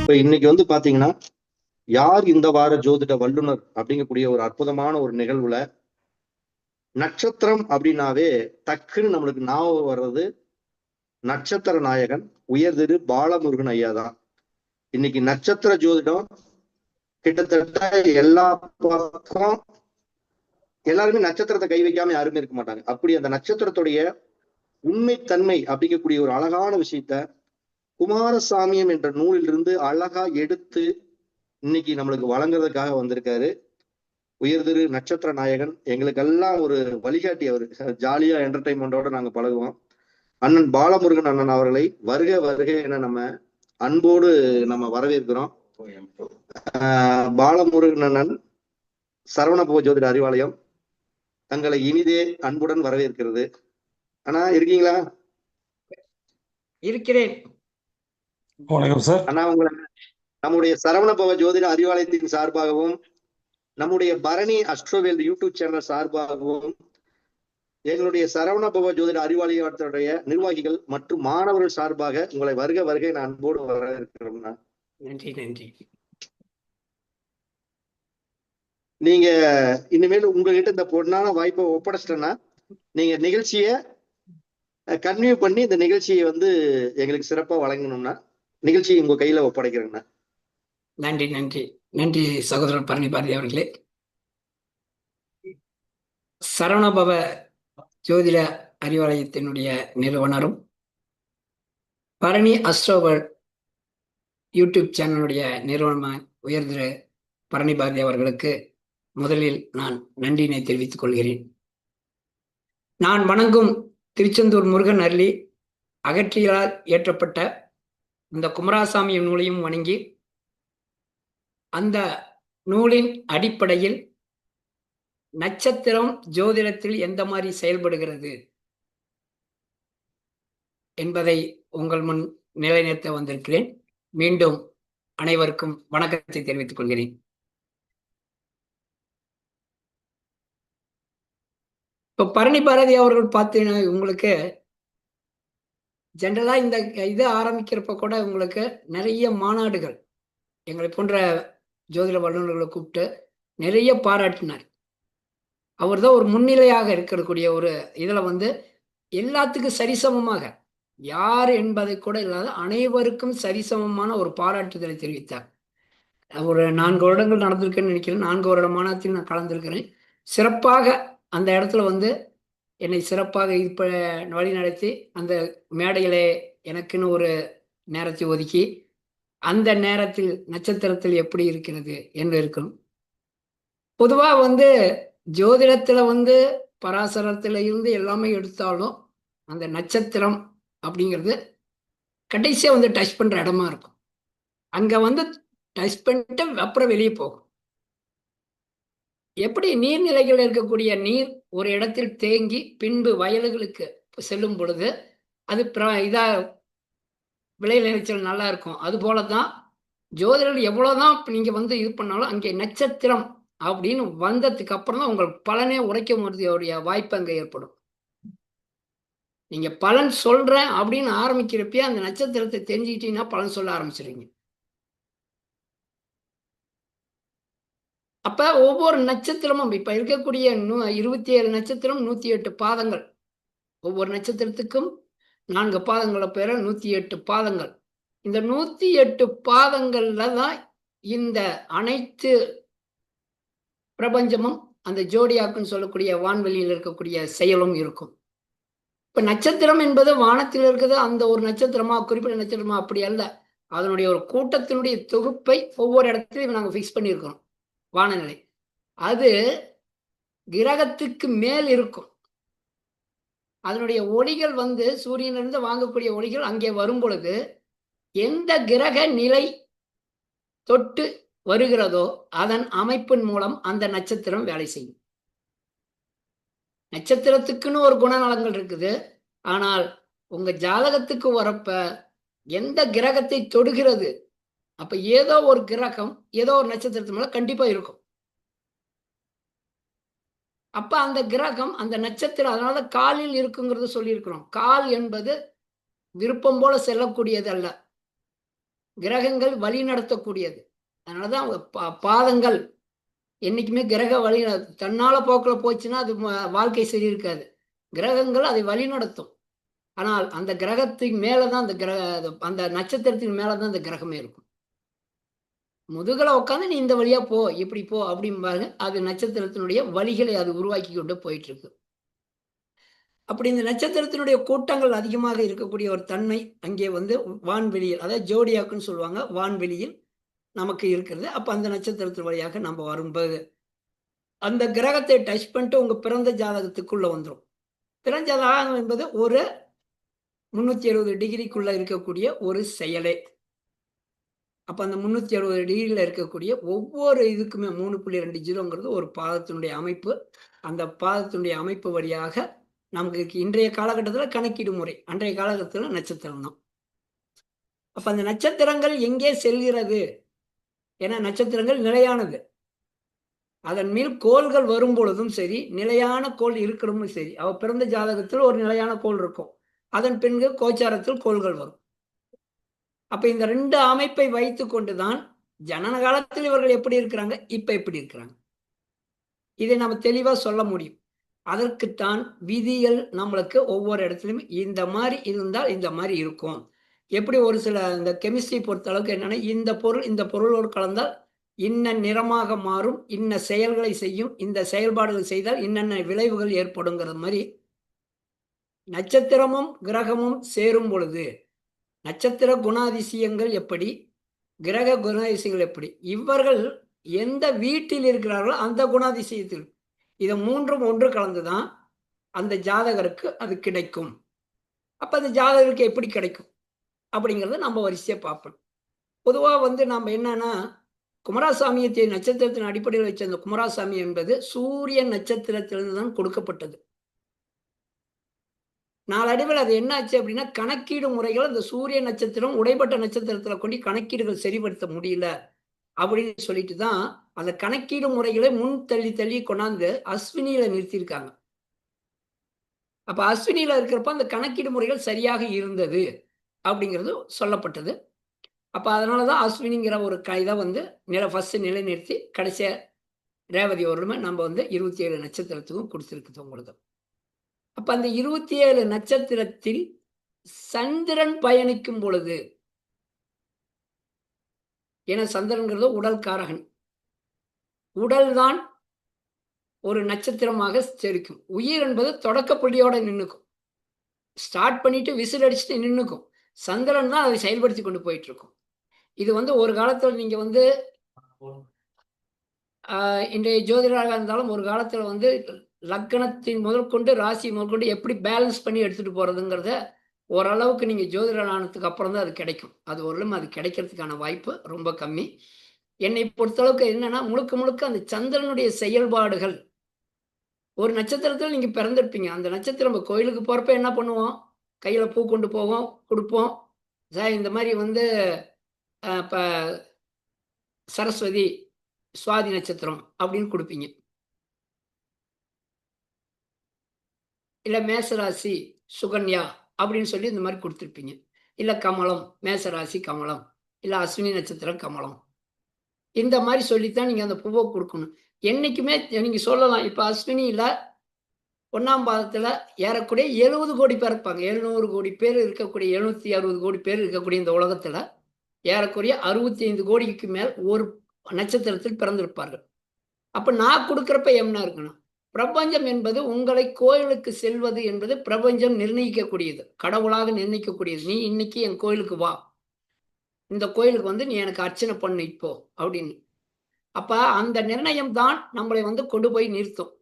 இப்ப இன்னைக்கு வந்து பாத்தீங்கன்னா, யார் இந்த வார ஜோதிட வல்லுனர் அப்படிங்கக்கூடிய ஒரு அற்புதமான ஒரு நிகழ்வுல, நட்சத்திரம் அப்படின்னாவே டக்குன்னு நம்மளுக்கு ஞாபகம் வர்றது நட்சத்திர நாயகன் உயர்திரு பாலமுருகன் ஐயா தான். இன்னைக்கு நட்சத்திர ஜோதிடம் கிட்டத்தட்ட எல்லா பக்கம் எல்லாருமே நட்சத்திரத்தை கை வைக்காம யாருமே இருக்க மாட்டாங்க. அப்படி அந்த நட்சத்திரத்துடைய உண்மைத்தன்மை அப்படிங்கக்கூடிய ஒரு அழகான விஷயத்த குமாரசாமியம் என்ற நூலிலிருந்து அழகா எடுத்து இன்னைக்கு நம்மளுக்கு வழங்குறதுக்காக வந்திருக்காரு உயர்திரு நட்சத்திர நாயகன். எங்களுக்கெல்லாம் ஒரு வழிகாட்டி அவரு. ஜாலியா என்டர்டைன்மெண்டோட நாங்க பழகுவோம். அண்ணன் பாலமுருகன் அண்ணன் அவர்களை வருக வருக என நம்ம அன்போடு நம்ம வரவேற்கிறோம். பாலமுருகன் அண்ணன் சரவணபவ ஜோதிட அறிவாலயம் தங்களை இனிதே அன்புடன் வரவேற்கிறது. அண்ணா இருக்கீங்களா? இருக்கிறேன். வணக்கம் சார். அண்ணா உங்களை நம்முடைய சரவணபவ ஜோதிட அறிவாலயத்தின் சார்பாகவும் நம்முடைய பரணி அஸ்ட்ரோவேல் யூடியூப் சேனல் சார்பாகவும் எங்களுடைய சரவணபவ ஜோதிட அறிவாலயத்துடைய நிர்வாகிகள் மற்றும் மாணவர்கள் சார்பாக உங்களை வருக வருகை நான் அன்போடு வரவேற்கிறோம்னா. நன்றி நன்றி. நீங்க இனிமேல் உங்ககிட்ட இந்த பொண்ணான வாய்ப்பை ஒப்படைச்சிட்டேன்னா நீங்க நிகழ்ச்சியை கன்டினியூ பண்ணி இந்த நிகழ்ச்சியை வந்து எங்களுக்கு சிறப்பா வழங்கணும்னா நிகழ்ச்சியை உங்க கையில ஒப்படைக்கிறேங்கண்ணா. நன்றி நன்றி நன்றி சகோதரர் பரணி பாரதி அவர்களே. சரவணபவ ஜோதிட அறிவாலயத்தினுடைய நிறுவனரும் பரணி அஸ்ட்ரோவேல் யூடியூப் சேனலுடைய நிறுவனமான உயர்திரு பரணி பாரதி அவர்களுக்கு முதலில் நான் நன்றியினை தெரிவித்துக் கொள்கிறேன். நான் வணங்கும் திருச்செந்தூர் முருகன் அருளி அகற்றியலால் இயற்றப்பட்ட இந்த குமாரசாமி நூலையும் வணங்கி அந்த நூலின் அடிப்படையில் நட்சத்திரம் ஜோதிடத்தில் எந்த மாதிரி செயல்படுகிறது என்பதை உங்கள் முன் நிலைநிறுத்த வந்திருக்கிறேன். மீண்டும் அனைவருக்கும் வணக்கத்தை தெரிவித்துக் கொள்கிறேன். இப்போ பரணி பாரதி அவர்கள் பார்த்தீங்கன்னா உங்களுக்கு ஜென்ரலா இந்த இது ஆரம்பிக்கிறப்ப கூட உங்களுக்கு நிறைய மாநாடுகள் எங்களை போன்ற ஜோதிட வல்லுநர்களை கூப்பிட்டு நிறைய பாராட்டினார். அவர் தான் ஒரு முன்னிலையாக இருக்கக்கூடிய ஒரு இதில் வந்து எல்லாத்துக்கும் சரிசமமாக யார் என்பதை கூட இல்லாத அனைவருக்கும் சரிசமமான ஒரு பாராட்டுதலை தெரிவித்தார். ஒரு 4 வருடங்கள் நடந்திருக்குன்னு நினைக்கிறேன். 4 வருட மாநாட்டில் நான் கலந்திருக்கிறேன். சிறப்பாக அந்த இடத்துல வந்து என்னை சிறப்பாக இப்போ வழி நடத்தி அந்த மேடையிலே எனக்குன்னு ஒரு நேரத்தை ஒதுக்கி அந்த நேரத்தில் நட்சத்திரத்தில் எப்படி இருக்கிறது என்று இருக்கணும். பொதுவாக வந்து ஜோதிடத்தில் வந்து பராசரத்தில் இருந்து எல்லாமே எடுத்தாலும் அந்த நட்சத்திரம் அப்படிங்கிறது கடைசியாக வந்து டச் பண்ணுற இடமா இருக்கும். அங்கே வந்து டச் பண்ணிட்டு அப்புறம் வெளியே போகும். எப்படி நீர்நிலைகள் இருக்கக்கூடிய நீர் ஒரு இடத்தில் தேங்கி பின்பு வயல்களுக்கு செல்லும் பொழுது அது விளை விளைச்சல் நல்லா இருக்கும். அது போல தான் ஜோதிடர்கள் எவ்வளோதான் நீங்கள் வந்து இது பண்ணாலும் அங்கே நட்சத்திரம் அப்படின்னு வந்ததுக்கு அப்புறம் தான் உங்களுக்கு பலனே உரைக்க முடியக்கூடிய வாய்ப்பு அங்கே ஏற்படும். நீங்கள் பலன் சொல்கிறேன் அப்படின்னு ஆரம்பிக்கிறப்பே அந்த நட்சத்திரத்தை தெரிஞ்சுக்கிட்டீங்கன்னா பலன் சொல்ல ஆரம்பிச்சிடுவீங்க. அப்போ ஒவ்வொரு நட்சத்திரமும் இப்போ இருக்கக்கூடிய 27 நட்சத்திரம் 108 பாதங்கள். ஒவ்வொரு நட்சத்திரத்துக்கும் 4 பாதங்களை பேர 108 பாதங்கள். இந்த 108 பாதங்கள்ல தான் இந்த அனைத்து பிரபஞ்சமும் அந்த ஜோடியாக்குன்னு சொல்லக்கூடிய வான்வெளியில் இருக்கக்கூடிய செயலும் இருக்கும். இப்போ நட்சத்திரம் என்பது வானத்தில் இருக்குது. அந்த ஒரு நட்சத்திரமா குறிப்பிட்ட நட்சத்திரமா அப்படி அல்ல. அதனுடைய ஒரு கூட்டத்தினுடைய தொகுப்பை ஒவ்வொரு இடத்துலையும் நாங்கள் ஃபிக்ஸ் பண்ணியிருக்கிறோம். வானநிலை அது கிரகத்துக்கு மேல் இருக்கும். அதனுடைய ஒளிகள் வந்து சூரியனிலிருந்து வாங்கக்கூடிய ஒளிகள் அங்கே வரும் பொழுது எந்த கிரக நிலை தொட்டு வருகிறதோ அதன் அமைப்பின் மூலம் அந்த நட்சத்திரம் வேலை செய்யும். நட்சத்திரத்துக்குன்னு ஒரு குணநலங்கள் இருக்குது. ஆனால் உங்க ஜாதகத்துக்கு வரப்ப எந்த கிரகத்தை தொடுகிறது அப்ப ஏதோ ஒரு கிரகம் ஏதோ ஒரு நட்சத்திரத்து மேல கண்டிப்பா இருக்கும். அப்ப அந்த கிரகம் அந்த நட்சத்திரம் அதனால காலில் இருக்குங்கிறது சொல்லியிருக்கிறோம். கால் என்பது விருப்பம் போல செல்லக்கூடியது அல்ல. கிரகங்கள் வழி நடத்தக்கூடியது. அதனாலதான் பாதங்கள் என்னைக்குமே கிரக வழி தன்னால போக்கில் போச்சுன்னா அது வாழ்க்கை சரி இருக்காது. கிரகங்கள் அதை வழி நடத்தும். ஆனால் அந்த கிரகத்தின் மேலதான் அந்த நட்சத்திரத்தின் மேலதான் அந்த கிரகமே இருக்கும். முதுகலை உட்காந்து நீ இந்த வழியா போ, இப்படி போ அப்படிம்பாங்க. அது நட்சத்திரத்தினுடைய வழிகளை அது உருவாக்கி கொண்டு போயிட்டு இருக்கு. அப்படி இந்த நட்சத்திரத்தினுடைய கூட்டங்கள் அதிகமாக இருக்கக்கூடிய ஒரு தன்மை அங்கே வான்வெளியில், அதாவது ஜோடியாக்குன்னு சொல்லுவாங்க, வான்வெளியில் நமக்கு இருக்கிறது. அப்ப அந்த நட்சத்திரத்தின் வழியாக நம்ம வரும்போது அந்த கிரகத்தை டச் பண்ணிட்டு உங்க பிறந்த ஜாதகத்துக்குள்ள வந்துடும். பிறந்த ஜாதகம் என்பது ஒரு 360 டிகிரிக்குள்ள இருக்கக்கூடிய ஒரு செயலே. அப்ப அந்த 360 டிகிரியில இருக்கக்கூடிய ஒவ்வொரு இதுக்குமே 3.20ங்கிறது ஒரு பாதத்தினுடைய அமைப்பு. அந்த பாதத்தினுடைய அமைப்பு வழியாக நமக்கு இன்றைய காலகட்டத்தில் கணக்கீடு முறை, அன்றைய காலகட்டத்தில் நட்சத்திரம் தான். அப்ப அந்த நட்சத்திரங்கள் எங்கே செல்கிறது? ஏன்னா நட்சத்திரங்கள் நிலையானது. அதன் மேல் கோள்கள் வரும் பொழுதும் சரி, நிலையான கோள் இருக்கிறதும் சரி, அவ பிறந்த ஜாதகத்தில் ஒரு நிலையான கோள் இருக்கும். அதன் பின்பு கோச்சாரத்தில் கோள்கள் வரும். அப்ப இந்த 2 அமைப்பை வைத்து கொண்டுதான் ஜனன காலத்தில் இவர்கள் எப்படி இருக்கிறாங்க, இப்ப எப்படி இருக்கிறாங்க, இதை நம்ம தெளிவா சொல்ல முடியும். அதற்குத்தான் விதிகள் நம்மளுக்கு ஒவ்வொரு இடத்துலையும் இந்த மாதிரி இருந்தால் இந்த மாதிரி இருக்கும். எப்படி ஒரு சில இந்த கெமிஸ்ட்ரி பொறுத்த அளவுக்கு என்னன்னா, இந்த பொருளோடு கலந்தால் இன்ன நிறமாக மாறும், இன்ன செயல்களை செய்யும், இந்த செயல்பாடுகள் செய்தால் இன்னென்ன விளைவுகள் ஏற்படுங்கிறது மாதிரி நட்சத்திரமும் கிரகமும் சேரும் பொழுது நட்சத்திர குணாதிசயங்கள் எப்படி, கிரக குணாதிசயங்கள் எப்படி, இவர்கள் எந்த வீட்டில் இருக்கிறார்களோ அந்த குணாதிசயத்தில் இதை 3ம் ஒன்று கலந்துதான் அந்த ஜாதகருக்கு அது கிடைக்கும். அப்ப அந்த ஜாதகருக்கு எப்படி கிடைக்கும் அப்படிங்கிறத நம்ம வரிசையா பார்ப்போம். பொதுவா நம்ம என்னன்னா, குமாரசாமியை நட்சத்திரத்தின் அடிப்படையில் வச்ச அந்த குமாரசாமி என்பது சூரிய நட்சத்திரத்திலிருந்து தான் கொடுக்கப்பட்டது. நாளடைவில் அது என்ன ஆச்சு அப்படின்னா, கணக்கீடு முறைகள் அந்த சூரிய நட்சத்திரம் உடைப்பட்ட நட்சத்திரத்துல கொண்டு கணக்கீடுகள் சரிப்படுத்த முடியல அப்படின்னு சொல்லிட்டு தான் அந்த கணக்கீடு முறைகளை முன் தள்ளி கொண்டாந்து அஸ்வினியில நிறுத்தியிருக்காங்க. அப்ப அஸ்வினியில இருக்கிறப்ப அந்த கணக்கீடு முறைகள் சரியாக இருந்தது அப்படிங்கிறது சொல்லப்பட்டது. அப்ப அதனாலதான் அஸ்வினிங்கிற ஒரு இதை ஃபர்ஸ்ட் நிலை நிறுத்தி கடைசியா ரேவதி வருமே நம்ம 27 நட்சத்திரத்துக்கும் கொடுத்திருக்கு உங்களுக்கு. அப்ப அந்த 27 நட்சத்திரத்தில் சந்திரன் பயணிக்கும் பொழுது, ஏன்னா சந்திரன்கிறது உடல் காரகன், உடல் தான் ஒரு நட்சத்திரமாக செரிக்கும். உயிர் என்பது தொடக்க புள்ளியோட நின்னுக்கும், ஸ்டார்ட் பண்ணிட்டு விசில் அடிச்சுட்டு நின்னுக்கும். சந்திரன் தான் அதை செயல்படுத்தி கொண்டு போயிட்டு இருக்கும். இது ஒரு காலத்துல நீங்க இன்றைய ஜோதிடராக இருந்தாலும் ஒரு காலத்துல லக்னத்தின் முதற்கொண்டு ராசி முதற்கொண்டு எப்படி பேலன்ஸ் பண்ணி எடுத்துட்டு போறதுங்கிறத ஓரளவுக்கு நீங்க ஜோதிடர் ஆனதுக்கு அப்புறம் தான் அது கிடைக்கும். அது ஓரளவு அது கிடைக்கிறதுக்கான வாய்ப்பு ரொம்ப கம்மி. என்னை பொறுத்தளவுக்கு என்னன்னா, முழுக்க முழுக்க அந்த சந்திரனுடைய செயல்பாடுகள். ஒரு நட்சத்திரத்தில் நீங்க பிறந்திருப்பீங்க. அந்த நட்சத்திரம் நம்ம கோயிலுக்கு போறப்ப என்ன பண்ணுவோம், கையில பூ கொண்டு போவோம், கொடுப்போம். இந்த மாதிரி இப்ப சரஸ்வதி சுவாதி நட்சத்திரம் அப்படின்னு கொடுப்பீங்க. இல்ல மேசராசி சுகன்யா அப்படின்னு சொல்லி இந்த மாதிரி கொடுத்துருப்பீங்க. இல்ல கமலம், மேசராசி கமலம், இல்ல அஸ்வினி நட்சத்திரம் கமலம், இந்த மாதிரி சொல்லித்தான் நீங்க அந்த பூவை கொடுக்கணும். என்னைக்குமே நீங்க சொல்லலாம், இப்ப அஸ்வினியில 1ஆம் பாதத்துல ஏறக்கூடிய 70 கோடி பேர் இருப்பாங்க. 700 கோடி பேர் இருக்கக்கூடிய, 760 கோடி பேர் இருக்கக்கூடிய இந்த உலகத்துல ஏறக்குறைய 65 கோடிக்கு மேல் ஒரு நட்சத்திரத்தில் பிறந்திருப்பார்கள். அப்ப நான் கொடுக்கிறப்ப என்ன இருக்கணும், பிரபஞ்சம் என்பது உங்களை கோயிலுக்கு செல்வது என்பது பிரபஞ்சம் நிர்ணயிக்கக்கூடியது, கடவுளாக நிர்ணயிக்கக்கூடியது. நீ இன்னைக்கு என் கோயிலுக்கு வா, இந்த கோயிலுக்கு நீ எனக்கு அர்ச்சனை பண்ணு இப்போ அப்படின்னு. அப்ப அந்த நிர்ணயம் தான் நம்மளை கொண்டு போய் நிறுத்தும்.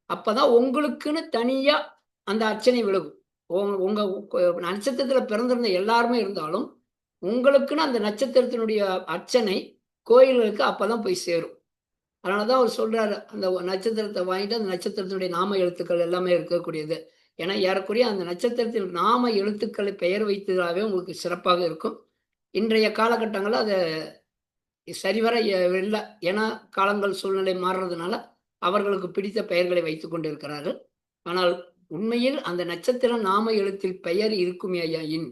அப்பதான் உங்களுக்குன்னு தனியா அந்த அர்ச்சனை விலகும். உங்க நட்சத்திரத்துல பிறந்திருந்த எல்லாருமே இருந்தாலும் உங்களுக்குன்னு அந்த நட்சத்திரத்தினுடைய அர்ச்சனை கோயில்களுக்கு அப்பதான் போய் சேரும். அதனாலதான் அவர் சொல்றாரு, அந்த நட்சத்திரத்தை வாங்கிட்டு அந்த நட்சத்திரத்தினுடைய நாம எழுத்துக்கள் எல்லாமே இருக்கக்கூடியது. ஏன்னா ஏறக்குறைய அந்த நட்சத்திரத்தில் நாம எழுத்துக்களை பெயர் வைத்ததாகவே உங்களுக்கு சிறப்பாக இருக்கும். இன்றைய காலகட்டங்களில் அதை சரிவர இல்லை. ஏன்னா காலங்கள் சூழ்நிலை மாறுறதுனால அவர்களுக்கு பிடித்த பெயர்களை வைத்துக் கொண்டிருக்கிறார்கள். ஆனால் உண்மையில் அந்த நட்சத்திர நாம எழுத்தில் பெயர் இருக்குமே ஐயாயின்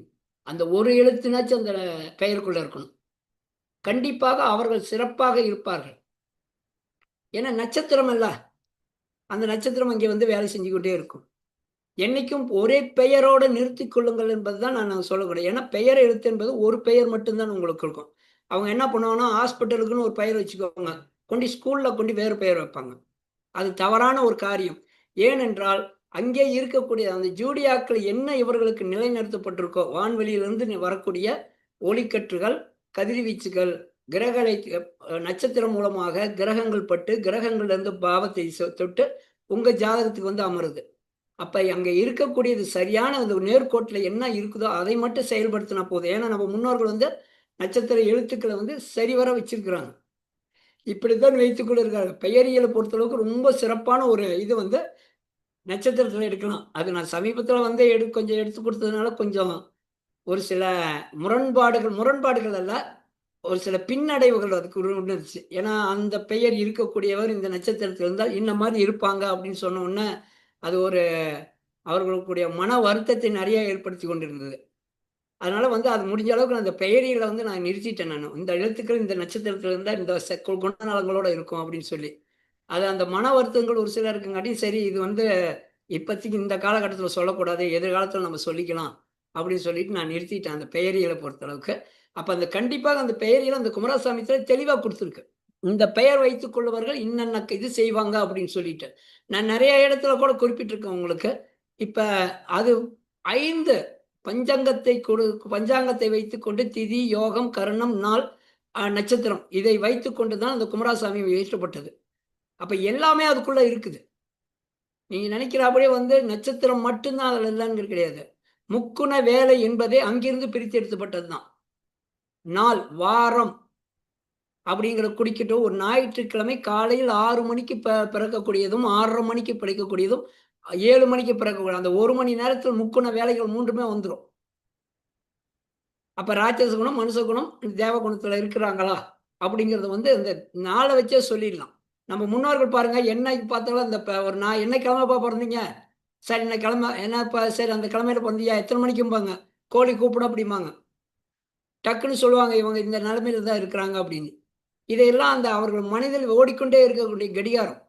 அந்த ஒரு எழுத்துனாச்சும் அந்த பெயருக்குள்ள இருக்கணும். கண்டிப்பாக அவர்கள் சிறப்பாக இருப்பார்கள். ஏன்னா நட்சத்திரம் அல்ல, அந்த நட்சத்திரம் அங்கே வந்து வேலை செஞ்சு கொண்டே இருக்கும். என்னைக்கும் ஒரே பெயரோடு நிறுத்திக் கொள்ளுங்கள் என்பதுதான் நான் சொல்லக்கூடாது. ஏன்னா பெயர் எழுத்து என்பது ஒரு பெயர் மட்டும்தான் உங்களுக்கு இருக்கும். அவங்க என்ன பண்ணுவாங்கன்னா, ஹாஸ்பிட்டலுக்குன்னு ஒரு பெயர் வச்சுக்குவாங்க. ஸ்கூல்ல கொண்டு வேறு பெயர் வைப்பாங்க. அது தவறான ஒரு காரியம். ஏனென்றால், அங்கே இருக்கக்கூடிய அந்த ஜூடியாக்கள் என்ன இவர்களுக்கு நிலைநிறுத்தப்பட்டிருக்கோ, வான்வெளியிலிருந்து வரக்கூடிய ஒளிக்கற்றுகள், கதிர்வீச்சுகள், கிரகங்களை நட்சத்திரம் மூலமாக கிரகங்கள் பட்டு, கிரகங்கள்லேருந்து பாவத்தை தொட்டு உங்க ஜாதகத்துக்கு வந்து அமருது. அப்ப அங்க இருக்கக்கூடியது சரியான அந்த நேர்கோட்டுல என்ன இருக்குதோ, அதை மட்டும் செயல்படுத்தினா போதும். ஏன்னா நம்ம முன்னோர்கள் வந்து நட்சத்திர எழுத்துக்களை வந்து சரிவர வச்சிருக்கிறாங்க. இப்படித்தான் வைத்துக் கொண்டிருக்காங்க. பெயரியலை பொறுத்தளவுக்கு ரொம்ப சிறப்பான ஒரு இது வந்து நட்சத்திரத்துல எடுக்கலாம். அது நான் சமீபத்துல வந்து கொஞ்சம் எடுத்து கொடுத்ததுனால கொஞ்சம் ஒரு சில முரண்பாடுகள் அல்ல, ஒரு சில பின்னடைவுகள் அதுக்கு இருந்துச்சு. ஏன்னா அந்த பெயர் இருக்கக்கூடியவர் இந்த நட்சத்திரத்தில் இருந்தால் இந்த மாதிரி இருப்பாங்க அப்படின்னு சொன்ன உடனே அது ஒரு அவர்களுக்குடைய மன வருத்தத்தை நிறைய ஏற்படுத்தி கொண்டிருந்தது. அதனால வந்து அது முடிஞ்ச அளவுக்கு அந்த பெயரியலை வந்து நான் நிறுத்திட்டேன் நானு. இந்த எழுத்துக்கள் இந்த நட்சத்திரத்துல இருந்தா இந்த குணநலங்களோட இருக்கும் அப்படின்னு சொல்லி. அது அந்த மன வருத்தங்கள் ஒரு சிலருக்குங்காட்டி சரி இது வந்து இப்போதைக்கு இந்த காலகட்டத்துல சொல்லக்கூடாது. எதிர்காலத்துல நம்ம சொல்லிக்கலாம் அப்படின்னு சொல்லிட்டு நான் நிறுத்திட்டேன் அந்த பெயரியலை பொறுத்தளவுக்கு. அப்ப அந்த கண்டிப்பாக அந்த பெயரியலை அந்த குமாரசாமித்துல தெளிவா குடுத்திருக்கு. இந்த பெயர் வைத்துக் கொள்பவர்கள் இன்னென்ன இது செய்வாங்க அப்படின்னு சொல்லிட்டு. நான் நிறைய இடத்துல கூட குறிப்பிட்டிருக்கேன் உங்களுக்கு. இப்ப அது 5 பஞ்சாங்கத்தை வைத்துக்கொண்டு திதி, யோகம், கரணம், நாள், நட்சத்திரம் இதை வைத்துக்கொண்டு தான் அந்த குமாரசாமி இயற்றப்பட்டது. அப்ப எல்லாமே அதுக்குள்ள இருக்குது. நீங்க நினைக்கிறாபடியே வந்து நட்சத்திரம் மட்டும்தான் அதுல இல்லைன்னு கிடையாது. முக்குண வேலை என்பதே அங்கிருந்து பிரித்து எடுக்கப்பட்டது தான். நாள், வாரம் அப்படிங்கிற குறிக்கட்டும். ஒரு ஞாயிற்றுக்கிழமை காலையில் 6 மணிக்கு பிறக்கக்கூடியதும், 6:30 மணிக்கு பிறக்கக்கூடியதும், 7 மணிக்கு பிறக்கக்கூடிய அந்த 1 மணி நேரத்தில் முக்குண வேலைகள் 3மே வந்துரும். அப்ப ராட்சச குணம், மனுஷ குணம், தேவ குணத்துல இருக்கிறாங்களா? அப்படிங்கிறத வந்து இந்த நாள வச்சே சொல்லிடலாம். நம்ம முன்னோர்கள் பாருங்க, என்னைக்கு பார்த்தாலும் அந்த ஒரு என்னைக்கு கிழமைப்பா பொறந்தீங்க? சரி இந்த கிழமை என்னப்பா சரி அந்த கிழமையில பொறந்தியா? எத்தன மணிக்கும்பாங்க? கோழி கூப்பிடும் அப்படிம்பாங்க. டக்குன்னு சொல்லுவாங்க, இவங்க இந்த நிலைமையில தான் இருக்கிறாங்க அப்படின்னு. இதையெல்லாம் அந்த அவர்கள் மனதில் ஓடிக்கொண்டே இருக்கக்கூடிய கடிகாரம்.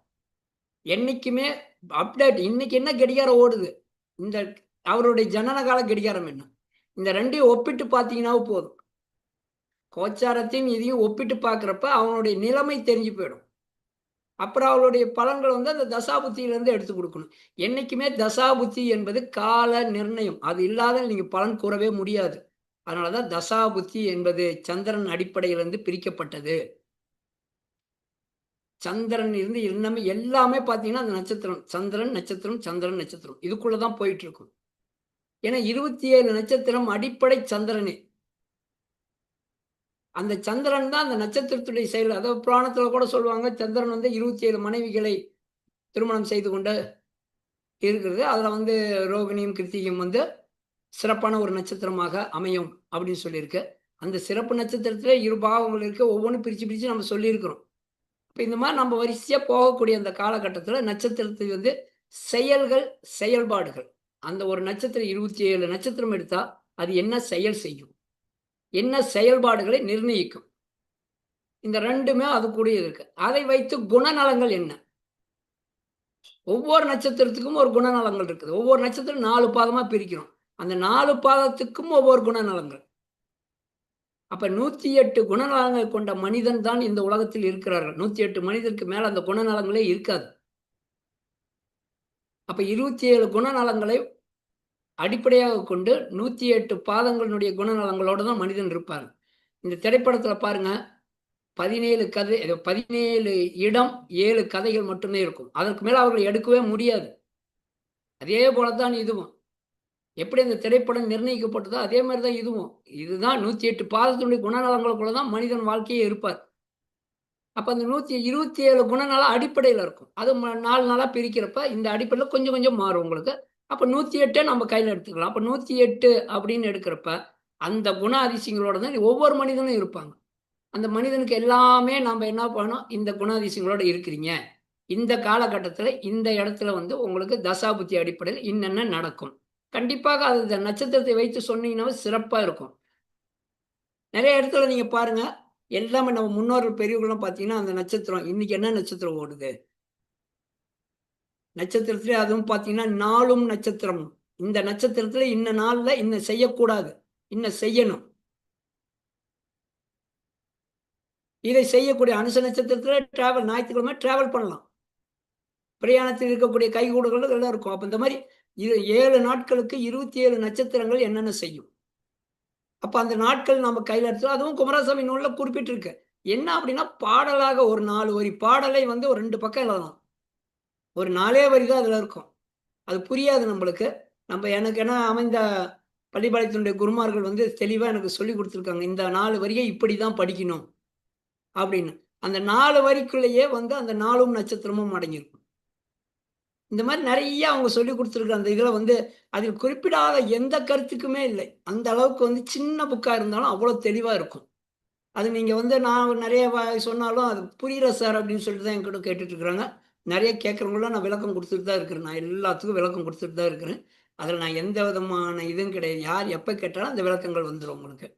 என்னைக்குமே அப்டேட். இன்னைக்கு என்ன கடிகாரம் ஓடுது? இந்த அவருடைய ஜனன கால கடிகாரம் என்ன? இந்த 2யும் ஒப்பிட்டு பார்த்தீங்கன்னாவே போதும். கோச்சாரத்தையும் இதையும் ஒப்பிட்டு பார்க்கிறப்ப அவனுடைய நிலைமை தெரிஞ்சு போயிடும். அப்புறம் அவளுடைய பலன்கள் வந்து அந்த தசாபுத்தியிலிருந்து எடுத்து கொடுக்கணும். என்னைக்குமே தசாபுத்தி என்பது கால நிர்ணயம். அது இல்லாத நீங்க பலன் கூறவே முடியாது. அதனாலதான் தசாபுத்தி என்பது சந்திரன் அடிப்படையிலிருந்து பிரிக்கப்பட்டது. சந்திரன் இருந்து எல்லாமே பார்த்தீங்கன்னா அந்த நட்சத்திரம். சந்திரன் நட்சத்திரம், சந்திரன் நட்சத்திரம். இதுக்குள்ளதான் போயிட்டு இருக்கும். ஏன்னா 27 நட்சத்திரம் அடிப்படை சந்திரனே. அந்த சந்திரன் தான் அந்த நட்சத்திரத்துடைய செயல். அதாவது புராணத்துல கூட சொல்லுவாங்க, சந்திரன் வந்து 27 மனைவிகளை திருமணம் செய்து கொண்டு இருக்கிறது. அதுல வந்து ரோகிணியும் கிருத்திகையும் வந்து சிறப்பான ஒரு நட்சத்திரமாக அமையும் அப்படின்னு சொல்லியிருக்கு. அந்த சிறப்பு நட்சத்திரத்துல 2 பாவங்கள் இருக்கு. ஒவ்வொன்றும் பிரிச்சு பிரிச்சு நம்ம சொல்லியிருக்கிறோம். இப்ப இந்த மாதிரி நம்ம வரிசையா போகக்கூடிய அந்த காலகட்டத்துல நட்சத்திரத்துக்கு வந்து செயல்கள், செயல்பாடுகள். அந்த ஒரு நட்சத்திரம் 27 நட்சத்திரம் எடுத்தா அது என்ன செயல் செய்யும்? என்ன செயல்பாடுகளை நிர்ணயிக்கும்? இந்த 2மே அதுக்குரிய இருக்கு. அதை வைத்து குணநலங்கள் என்ன? ஒவ்வொரு நட்சத்திரத்துக்கும் ஒரு குணநலங்கள் இருக்குது. ஒவ்வொரு நட்சத்திரம் 4 பாதமா பிரிக்கிறோம். அந்த 4 பாதத்துக்கும் ஒவ்வொரு குணநலங்கள். அப்ப 108 குணநலங்கள் கொண்ட மனிதன் தான் இந்த உலகத்தில் இருக்கிறார்கள். 108 மனிதருக்கு மேல அந்த குணநலங்களே இருக்காது. அப்ப 27 குணநலங்களை அடிப்படையாக கொண்டு 108 பாதங்களுடைய குணநலங்களோட தான் மனிதன் இருப்பார். இந்த திரைப்படத்துல பாருங்க, 17 இடம் 7 கதைகள் மட்டுமே இருக்கும். அதற்கு மேல அவர்கள் எடுக்கவே முடியாது. அதே போலத்தான் இதுவும். எப்படி அந்த திரைப்படம் நிர்ணயிக்கப்பட்டதோ அதே மாதிரி தான் இதுவும். இதுதான் 108 பாதத்தினுடைய குணநலங்களுக்குள்ள தான் மனிதன் வாழ்க்கையே இருப்பார். அப்ப அந்த 127 குணநலம் அடிப்படையில இருக்கும். அது 4 நாளா பிரிக்கிறப்ப இந்த அடிப்படையில கொஞ்சம் கொஞ்சம் மாறும் உங்களுக்கு. அப்ப 108 நம்ம கையில எடுத்துக்கலாம். அப்ப 108 அப்படின்னு எடுக்கிறப்ப அந்த குண அதிசயங்களோட தான் ஒவ்வொரு மனிதனும் இருப்பாங்க. அந்த மனிதனுக்கு எல்லாமே நாம என்ன பண்ணணும்? இந்த குணாதிசயங்களோட இருக்கிறீங்க. இந்த காலகட்டத்துல இந்த இடத்துல வந்து உங்களுக்கு தசாபுத்தி அடிப்படையில் என்னென்ன நடக்கும். கண்டிப்பாக அது இந்த நட்சத்திரத்தை வைத்து சொன்னீங்கன்னா சிறப்பா இருக்கும். நிறைய இடத்துல நீங்க பாருங்க, எல்லாமே நம்ம முன்னோர்கள் பெரியவர்களும் பார்த்தீங்கன்னா அந்த நட்சத்திரம் இன்னைக்கு என்ன நட்சத்திரம் ஓடுது, நட்சத்திரத்திலே அதுவும் பார்த்தீங்கன்னா நாளும் நட்சத்திரம். இந்த நட்சத்திரத்துல இன்ன நாள்ல இன்ன செய்யக்கூடாது, இன்ன செய்யணும். இதை செய்யக்கூடிய அனுச நட்சத்திரத்துல டிராவல் ஞாயிற்றுக்கிழமை டிராவல் பண்ணலாம். பிரயாணத்தில் இருக்கக்கூடிய கைகூடுகள் எல்லாம் இருக்கும். அப்ப இந்த மாதிரி இது 7 நாட்களுக்கு 27 நட்சத்திரங்கள் என்னென்ன செய்யும். அப்ப அந்த நாட்கள் நம்ம கையில எடுத்து அதுவும் குமாரசாமி நூல்ல குறிப்பிட்டிருக்கு. என்ன அப்படின்னா பாடலாக ஒரு 4 வரி பாடலை வந்து ஒரு 2 பக்கம் எழுதலாம். ஒரு 4 வரி தான் அதுல இருக்கும். அது புரியாது நம்மளுக்கு. நம்ம எனக்கு ஏன்னா அமைந்த பள்ளிப்பாளையத்தினுடைய குருமார்கள் வந்து தெளிவா எனக்கு சொல்லிக் குடுத்துருக்காங்க. இந்த 4 வரிய இப்படிதான் படிக்கணும் அப்படின்னு. அந்த 4 வரிக்குள்ளேயே வந்து அந்த நாளும் நட்சத்திரமும் அடங்கியிருக்கும். இந்த மாரி நெறைய அவங்க சொல்லிக் குடுத்துருக்க அந்த இதுல வந்து அதில் குறிப்பிடாத எந்த கருத்துக்குமே இல்லை. அந்த அளவுக்கு வந்து சின்ன புக்கா இருந்தாலும் அவ்வளோ தெளிவா இருக்கும். அது நீங்க வந்து நான் நெறைய சொன்னாலும் அது புரியல சார் அப்படின்னு சொல்லிட்டு தான் என்கிட்ட கேட்டுட்டு இருக்கிறாங்க. நெறைய கேட்கிறவங்கலாம் நான் விளக்கம் குடுத்துட்டு தான் இருக்கிறேன். நான் எல்லாத்துக்கும் விளக்கம் குடுத்துட்டு தான் இருக்கிறேன். அதில நான் எந்த விதமான இதுவும் கிடையாது. யார் எப்ப கேட்டாலும் அந்த விளக்கங்கள் வந்துரும் உங்களுக்கு.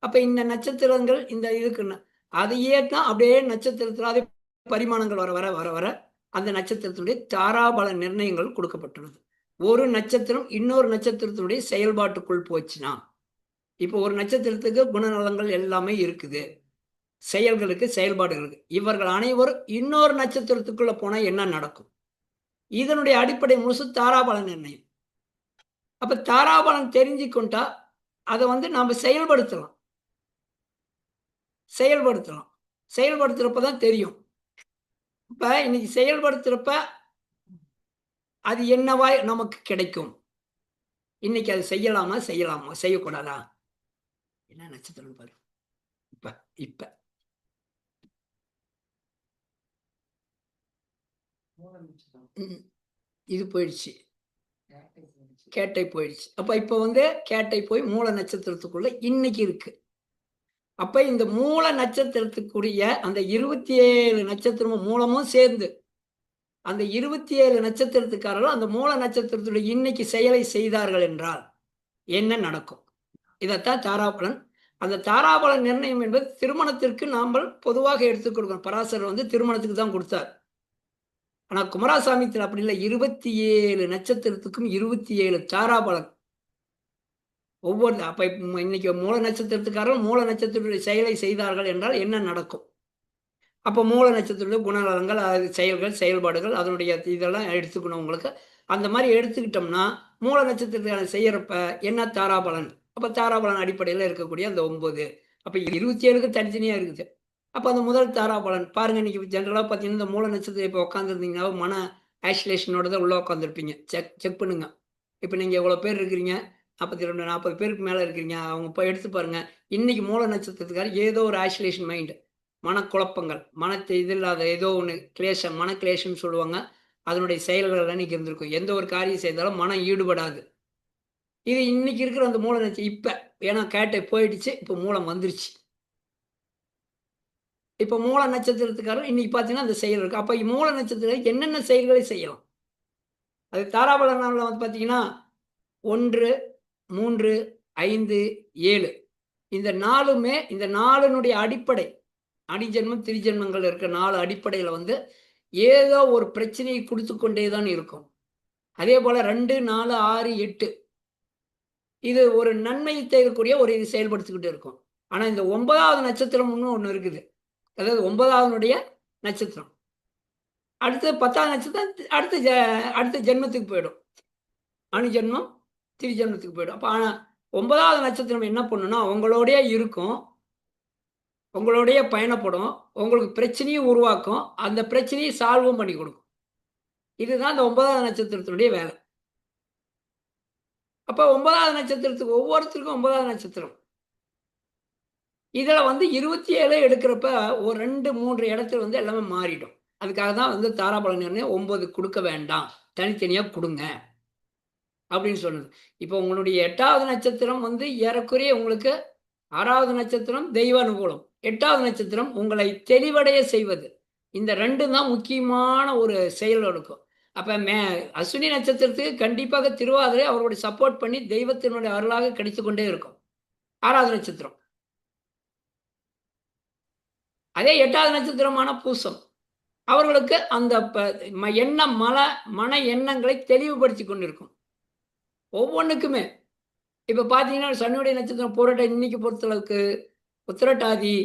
அப்ப இந்த நட்சத்திரங்கள் இந்த இதுக்குன்னு அதையே தான் அப்படியே நட்சத்திரத்தில அதே பரிமாணங்கள் வர வர வர வர அந்த நட்சத்திரத்தினுடைய தாராபல நிர்ணயங்கள் கொடுக்கப்பட்டுள்ளது. ஒரு நட்சத்திரம் இன்னொரு நட்சத்திரத்தினுடைய செயல்பாட்டுக்குள் போச்சுன்னா, இப்போ ஒரு நட்சத்திரத்துக்கு குணநலங்கள் எல்லாமே இருக்குது. செயல்களுக்கு செயல்பாடுகள் இருக்கு. இவர்கள் அனைவரும் இன்னொரு நட்சத்திரத்துக்குள்ள போனா என்ன நடக்கும்? இதனுடைய அடிப்படை முழுசும் தாராபல நிர்ணயம். அப்ப தாராபலன் தெரிஞ்சுக்கொண்டா, அத வந்து நாம செயல்படுத்தலாம். செயல்படுத்தலாம். செயல்படுத்துறப்ப தான் தெரியும். இப்ப இன்னைக்கு செயல்படுத்துறப்ப, அது என்னவா நமக்கு கிடைக்கும்? இன்னைக்கு அது செய்யலாமா? செய்யலாமா? செய்யக்கூடாதா? என்ன நட்சத்திரம்னு பாரு. இப்ப இப்ப. ம். இது போயிடுச்சு. கேட்டை போயிடுச்சு. அப்ப இப்ப வந்து கேட்டை போய் மூல நட்சத்திரத்துக்குள்ள இன்னைக்கு இருக்கு. அப்ப இந்த மூல நட்சத்திரத்துக்குரிய அந்த 27 நட்சத்திரமும் மூலமும் சேர்ந்து, அந்த 27 நட்சத்திரத்துக்காரர்கள் அந்த மூல நட்சத்திரத்துடைய இன்னைக்கு செயலை செய்தார்கள் என்றால், என்ன நடக்கும்? இதத்தான் தாராபலன். அந்த தாராபலன் நிர்ணயம் என்பது திருமணத்திற்கு நாமல் பொதுவாக எடுத்துக் கொடுக்கணும். பராசரர் வந்து திருமணத்துக்கு தான் குடுத்தார். ஆனா குமாரசாமித்துல அப்படி இல்ல. 27 நட்சத்திரத்துக்கும் 27 தாராபலன். ஒவ்வொரு அப்ப இன்னைக்கு மூல நட்சத்திரத்துக்காரர்கள் மூல நட்சத்திரத்துடைய செயலை செய்தார்கள் என்றால் என்ன நடக்கும்? அப்ப மூல நட்சத்திரத்துடைய குணநலங்கள், அது செயல்கள், செயல்பாடுகள் அதனுடைய இதெல்லாம் எடுத்துக்கணும் உங்களுக்கு. அந்த மாரி எடுத்துக்கிட்டோம்னா, மூல நட்சத்திரத்துக்கான செய்யறப்ப என்ன தாராபலன்? அப்ப தாராபலன் அடிப்படையில இருக்கக்கூடிய அந்த 9. அப்ப 27க்கு தனித்தனியா இருக்குது. அப்ப அந்த முதல் தாராபலன் பாருங்க இன்னைக்கு ஜெனரலா பார்த்தீங்கன்னா, இந்த மூல நட்சத்திரம் இப்ப உட்கார்ந்திருந்தீங்கன்னா, மன ஆசிலேஷனோட தான் உள்ள உட்கார்ந்திருப்பீங்க. செக் செக் பண்ணுங்க. இப்ப நீங்க இவ்வளோ பேர் இருக்கிறீங்க. 42, 40 பேருக்கு மேல இருக்கிறீங்க. அவங்க போய் எடுத்து பாருங்க. இன்னைக்கு மூல நட்சத்திரத்துக்காரர் ஏதோ ஒரு ஆசிலேஷன் மைண்ட். மனக்குழப்பங்கள், இது இல்லாத ஏதோ ஒண்ணு கிளேசம், மன கிளேசம்னு சொல்லுவாங்க. அதனுடைய செயல்கள் எல்லாம் இன்னைக்கு இருந்திருக்கும். எந்த ஒரு காரியம் செய்தாலும் மனம் ஈடுபடாது. இது இன்னைக்கு இருக்கிற அந்த மூல இப்ப ஏன்னா கேட்டை போயிடுச்சு. இப்ப மூலம் வந்துருச்சு. இப்ப மூல நட்சத்திரத்துக்காரர் இன்னைக்கு பார்த்தீங்கன்னா, அந்த செயல் இருக்கு. அப்ப மூல நட்சத்திரம் என்னென்ன செயல்களை செய்யலாம்? அது தாராபல நாள்ல வந்து பார்த்தீங்கன்னா, 1, 3, 5, 7 இந்த 4மே இந்த 4னுடைய அடிப்படை. அணிஜென்மம், திரிஜென்மங்கள் இருக்க 4 அடிப்படையில வந்து ஏதோ ஒரு பிரச்சனையை குடுத்துக் கொண்டே தான் இருக்கும். அதேபோல 2, 4, 6, 8 இது ஒரு நன்மையை தரக்கூடிய ஒரு இது செயல்படுத்திக்கிட்டு இருக்கும். ஆனா இந்த 9வது நட்சத்திரம்னு ஒண்ணு இருக்குது. அதாவது 9வதுனுடைய நட்சத்திரம். அடுத்து 10வது நட்சத்திரம் அடுத்த ஜென்மத்துக்கு போயிடும். அணுஜென்மம், திரிஜென்மத்துக்கு போயிடும். அப்ப ஆனா 9வது நட்சத்திரம் என்ன பண்ணும்னா, உங்களோடயே இருக்கும். உங்களோடயே பயணப்படும். உங்களுக்கு பிரச்சனையும் உருவாக்கும். அந்த பிரச்சனையை சால்வும் பண்ணி கொடுக்கும். இதுதான் அந்த 9வது நட்சத்திரத்தினுடைய வேலை. அப்ப 9வது நட்சத்திரத்துக்கு ஒவ்வொருத்தருக்கும் 9வது நட்சத்திரம். இதுல வந்து 27 எடுக்கிறப்ப ஒரு 2, 3 இடத்துல வந்து எல்லாமே மாறிடும். அதுக்காக தான் வந்து தாராபல நிர்ணயம் 9 குடுக்க வேண்டாம். தனித்தனியா குடுங்க. அப்படின்னு சொன்னது. இப்போ உங்களுடைய 8வது நட்சத்திரம் வந்து ஏறக்குறைய உங்களுக்கு 6வது நட்சத்திரம் தெய்வ அனுகூலம். 8வது நட்சத்திரம் உங்களை தெளிவடைய செய்வது. இந்த 2 தான் முக்கியமான ஒரு செயல் இருக்கும். அப்ப அஸ்வினி நட்சத்திரத்துக்கு கண்டிப்பாக திருவாதிரை அவர்களுடைய சப்போர்ட் பண்ணி தெய்வத்தினுடைய அருளாக கிடைத்துக் கொண்டே இருக்கும். 6வது நட்சத்திரம். அதே 8வது நட்சத்திரமான பூசம், அவர்களுக்கு அந்த எண்ண மன எண்ணங்களை தெளிவுபடுத்தி கொண்டிருக்கும். ஒவ்வொன்றுக்குமே இப்ப பார்த்தீங்கன்னா, சனியுடைய நட்சத்திரம் பூரட்டாதி இன்னைக்கு பொறுத்தளவுக்கு உத்திரட்டாதி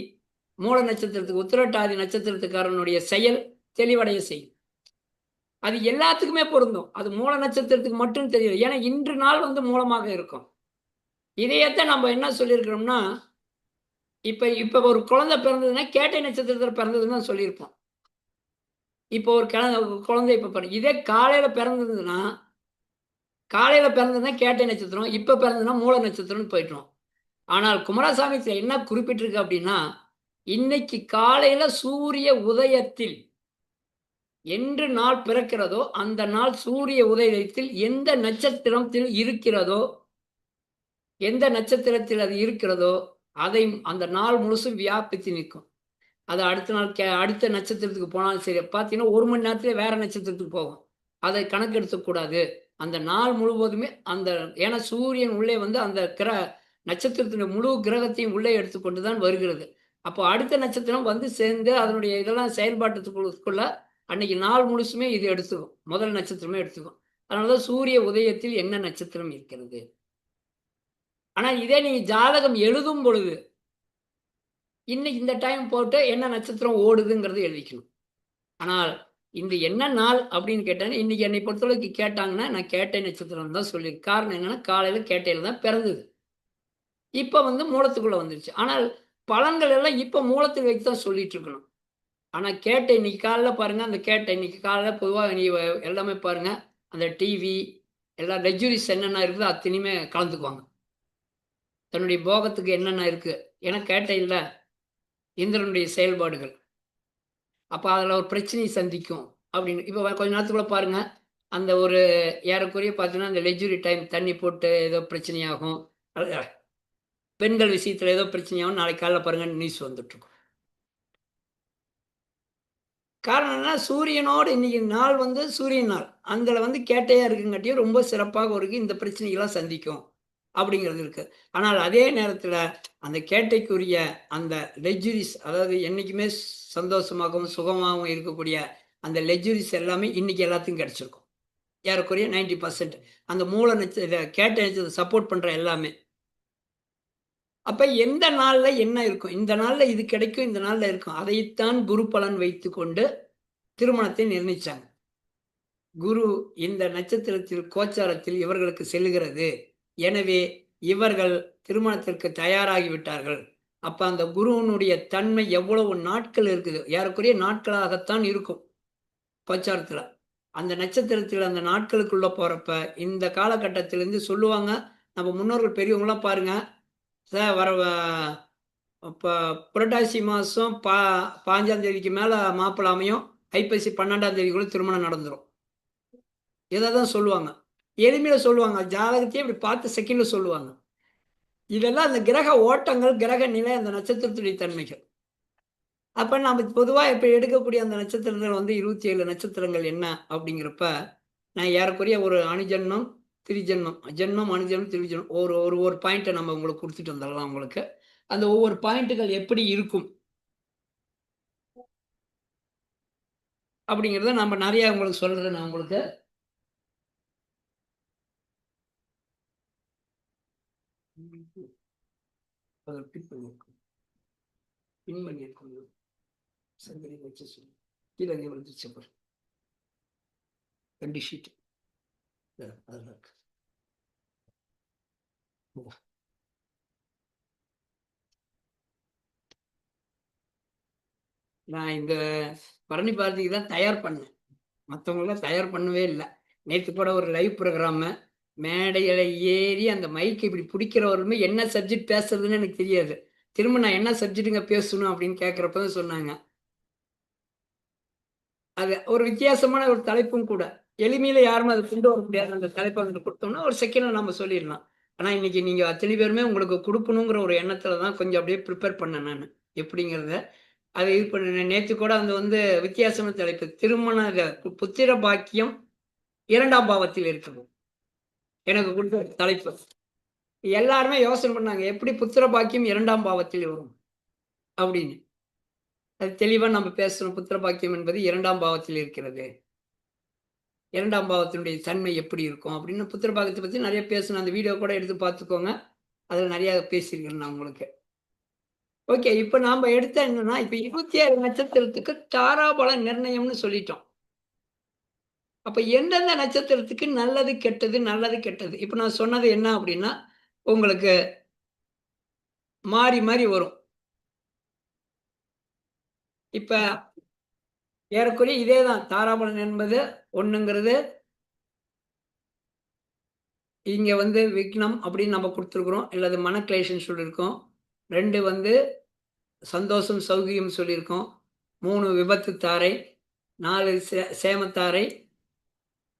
மூல நட்சத்திரத்துக்கு உத்திரட்டாதி நட்சத்திரத்துக்காரனுடைய செயல் தெளிவடைய செய்யும். அது எல்லாத்துக்குமே பொருந்தும். அது மூல நட்சத்திரத்துக்கு மட்டும் தெரியல. ஏன்னா இன்று நாள் வந்து மூலமாக இருக்கும். இதையத்தான் நம்ம என்ன சொல்லியிருக்கிறோம்னா, இப்ப ஒரு குழந்தை பிறந்ததுன்னா கேட்டை நட்சத்திரத்துல பிறந்ததுன்னு தான் சொல்லியிருப்போம். இப்போ ஒரு குழந்தை இப்ப பாருங்க. இதே காலையில பிறந்ததுன்னா கேட்டை நட்சத்திரம். இப்ப பிறந்ததுன்னா மூல நட்சத்திரம்னு போயிட்டோம். ஆனால் குமாரசாமி என்ன குறிப்பிட்டிருக்கு அப்படின்னா, இன்னைக்கு காலையில சூரிய உதயத்தில் என்று நாள் பிறக்கிறதோ, அந்த நாள் சூரிய உதயத்தில் எந்த நட்சத்திரத்தில் இருக்கிறதோ, எந்த நட்சத்திரத்தில் அது இருக்கிறதோ, அதை அந்த நாள் முழுசும் வியாபித்து நிற்கும். அது அடுத்த நாள் அடுத்த நட்சத்திரத்துக்கு போனாலும் சரி, பார்த்தீங்கன்னா 1 மணி நேரத்திலே வேற நட்சத்திரத்துக்கு போகும். அதை கணக்கெடுத்துக்கூடாது. அந்த நாள் முழுவதுமே ஏன்னா சூரியன் உள்ளே வந்து அந்த நட்சத்திரத்தினுடைய முழு கிரகத்தையும் உள்ளே எடுத்துக்கொண்டு தான் வருகிறது. அப்போ அடுத்த நட்சத்திரம் வந்து சேர்ந்து அதனுடைய இதெல்லாம் செயல்பாட்டுக்குள்ள அன்னைக்கு நாள் முழுசுமே இது எடுத்துக்கும். முதல் நட்சத்திரமே எடுத்துக்கும். அதனால தான் சூரிய உதயத்தில் என்ன நட்சத்திரம் இருக்கிறது. ஆனா இதே நீங்க ஜாதகம் எழுதும் பொழுது, இன்னைக்கு இந்த டைம் போட்டு என்ன நட்சத்திரம் ஓடுதுங்கிறது எழுதிக்கணும். ஆனால் இந்த என்ன நாள் அப்படின்னு கேட்டாங்க, இன்னைக்கு என்னை பொறுத்தளவுக்கு கேட்டாங்கன்னா, நான் கேட்டை நட்சத்திரம் தான் சொல்லியிருக்கேன். காரணம் என்னன்னா, காலையில கேட்டையில தான் பிறந்தது. இப்ப வந்து மூலத்துக்குள்ள வந்துருச்சு. ஆனால் பலன்கள் எல்லாம் இப்ப மூலத்தில் வைத்து தான் சொல்லிட்டு இருக்கணும். ஆனா கேட்டை இன்னைக்கு காலைல பாருங்க, அந்த கேட்டை இன்னைக்கு காலைல பொதுவா நீ எல்லாமே பாருங்க, அந்த டிவி எல்லா லக்ஸுரிஸ் என்னென்ன இருக்குதோ அத்தனையுமே கலந்துக்குவாங்க. தன்னுடைய போகத்துக்கு என்னென்ன இருக்கு. ஏன்னா கேட்டை இல்ல, இந்திரனுடைய செயல்பாடுகள். அப்ப அதுல ஒரு பிரச்சனையை சந்திக்கும் அப்படின்னு. இப்ப கொஞ்ச நேரத்துக்குள்ள பாருங்க, அந்த ஒரு ஏறக்குறைய பார்த்தீங்கன்னா, அந்த லக்ஸுரி டைம் தண்ணி போட்டு ஏதோ பிரச்சனையாகும். பெண்கள் விஷயத்துல ஏதோ பிரச்சனையாகும். நாளைக்கு காலைல பாருங்க நியூஸ் வந்துட்டு இருக்கும். காரணம் என்ன? சூரியனோடு இன்னைக்கு நாள் வந்து சூரியன் நாள். அதுல வந்து கேட்டையா இருக்குங்காட்டியும் ரொம்ப சிறப்பாக இருக்கு. இந்த பிரச்சனைகள்லாம் சந்திக்கும். அப்படிங்கிறது இருக்கு. ஆனால் அதே நேரத்துல அந்த கேட்டைக்குரிய அந்த லக்ஸுரிஸ் அதாவது என்னைக்குமே சந்தோஷமாகவும், சுகமாகவும் இருக்கக்கூடிய அந்த லக்ஸுரிஸ் எல்லாமே இன்னைக்கு எல்லாத்துக்கும் கிடைச்சிருக்கும். ஏறக்குறைய 90% அந்த மூல கேட்டை நட்சத்திரத்தை சப்போர்ட் பண்ற எல்லாமே. அப்ப எந்த நாள்ல என்ன இருக்கும்? இந்த நாள்ல இது கிடைக்கும், இந்த நாள்ல இருக்கும். அதைத்தான் குரு பலன் வைத்துக்கொண்டு திருமணத்தை நிர்ணயிச்சாங்க. குரு இந்த நட்சத்திரத்தில் கோச்சாரத்தில் இவர்களுக்கு செல்லுகிறது. எனவே இவர்கள் திருமணத்திற்கு தயாராகி விட்டார்கள். அப்ப அந்த குருவினுடைய தன்மை எவ்வளவு நாட்கள் இருக்குது? ஏறக்குறைய நாட்களாகத்தான் இருக்கும் கோச்சாரத்துல. அந்த நட்சத்திரத்தில் அந்த நாட்களுக்குள்ள போறப்ப இந்த காலகட்டத்திலிருந்து சொல்லுவாங்க. நம்ம முன்னோர்கள் பெரியவங்கலாம் பாருங்க. வர புரட்டாசி மாசம் 5ஆம் தேதிக்கு மேல மாப்பிள்ளை அமையும். ஐப்பசி 12ஆம் தேதிக்குள்ள திருமணம் நடந்துரும். இதான் சொல்லுவாங்க. எளிமையில சொல்லுவாங்க. ஜாதகத்தையே இப்படி பார்த்து செகண்ட்ல சொல்லுவாங்க. இதெல்லாம் அந்த கிரக ஓட்டங்கள், கிரக நிலை, அந்த நட்சத்திரத்துடைய தன்மைகள். அப்ப நாம பொதுவா இப்ப எடுக்கக்கூடிய அந்த நட்சத்திரங்கள் வந்து 27 நட்சத்திரங்கள் என்ன அப்படிங்கிறப்ப, நான் ஏறக்குறைய ஒரு அணுஜன்மம், திரிஜன்மம், ஜென்மம், அணுஜன்மம், திரிஜன்மம் ஒரு பாயிண்ட்ட நம்ம உங்களுக்கு குடுத்துட்டு வந்துடலாம் உங்களுக்கு. அந்த ஒவ்வொரு பாயிண்ட்டுகள் எப்படி இருக்கும்? அப்படிங்கிறத நம்ம நெறைய உங்களுக்கு சொல்றேன் நான் உங்களுக்கு. பின் பண்ணியிருக்கோம். சங்கரி வச்சு சொல்லு. கீழே அங்கே வந்துருச்சு பாரு. 2 ஷீட். அதெல்லாம் இருக்கு. நான் இந்த பரணி பாரதிக்கு தான் தயார் பண்ணேன். மற்றவங்களாம் தயார் பண்ணவே இல்லை. நேற்று கூட ஒரு லைவ் ப்ரோக்ராமு மேடையில ஏறி அந்த மைக் இப்படி பிடிக்கிறவருமே என்ன சப்ஜெக்ட் பேசுறதுன்னு எனக்கு தெரியாது. திரும்ப நான் என்ன சப்ஜெக்ட்டுங்க பேசணும் அப்படின்னு கேட்குறப்ப தான் சொன்னாங்க. அது ஒரு வித்தியாசமான ஒரு தலைப்பும் கூட. எளிமையில யாரும் அதை கொண்டு வர முடியாது. அந்த தலைப்பை அங்கே கொடுத்தோம்னா ஒரு செகண்ட்ல நம்ம சொல்லிடலாம். ஆனா இன்னைக்கு நீங்க அத்தனை பேருமே உங்களுக்கு கொடுக்கணுங்கிற ஒரு எண்ணத்துல தான் கொஞ்சம் அப்படியே ப்ரிப்பேர் பண்ணேன் நான் எப்படிங்கிறத. அது இது பண்ண நேற்று கூட அந்த வந்து வித்தியாசமான தலைப்பு திருமண புத்திர பாக்கியம் 2ஆம் பாவத்தில் இருக்குது. எனக்கு கொடுத்த தலைப்பு. எல்லாருமே யோசனை பண்ணாங்க எப்படி புத்திர பாக்கியம் 2ஆம் பாவத்தில் வரும் அப்படின்னு. அது தெளிவா நம்ம பேசணும். புத்திர பாக்கியம் என்பது 2ஆம் பாவத்தில் இருக்கிறது. 2ஆம் பாவத்தினுடைய தன்மை எப்படி இருக்கும் அப்படின்னு புத்திர பாக்கியத்தை பத்தி நிறைய பேசணும். அந்த வீடியோ கூட எடுத்து பார்த்துக்கோங்க. அதுல நிறைய பேசியிருக்கேன் நான் உங்களுக்கு. ஓகே. இப்ப நாம எடுத்த என்னன்னா, இப்ப 27 நட்சத்திரத்துக்கு தாராபல நிர்ணயம்னு சொல்லிட்டோம். அப்ப எந்தெந்த நட்சத்திரத்துக்கு நல்லது, கெட்டது, நல்லது, கெட்டது. இப்ப நான் சொன்னது என்ன அப்படின்னா, உங்களுக்கு மாறி மாறி வரும். இப்ப ஏறக்குறைய இதேதான். தாராபலன் என்பது 1ங்கிறது இங்க வந்து விக்னம் அப்படின்னு நம்ம குடுத்துருக்குறோம். இல்ல மன கிளேஷம்னு சொல்லியிருக்கோம். 2 வந்து சந்தோஷம், சௌகியம் சொல்லியிருக்கோம். 3 விபத்து தாரை, 4 சேமத்தாரை.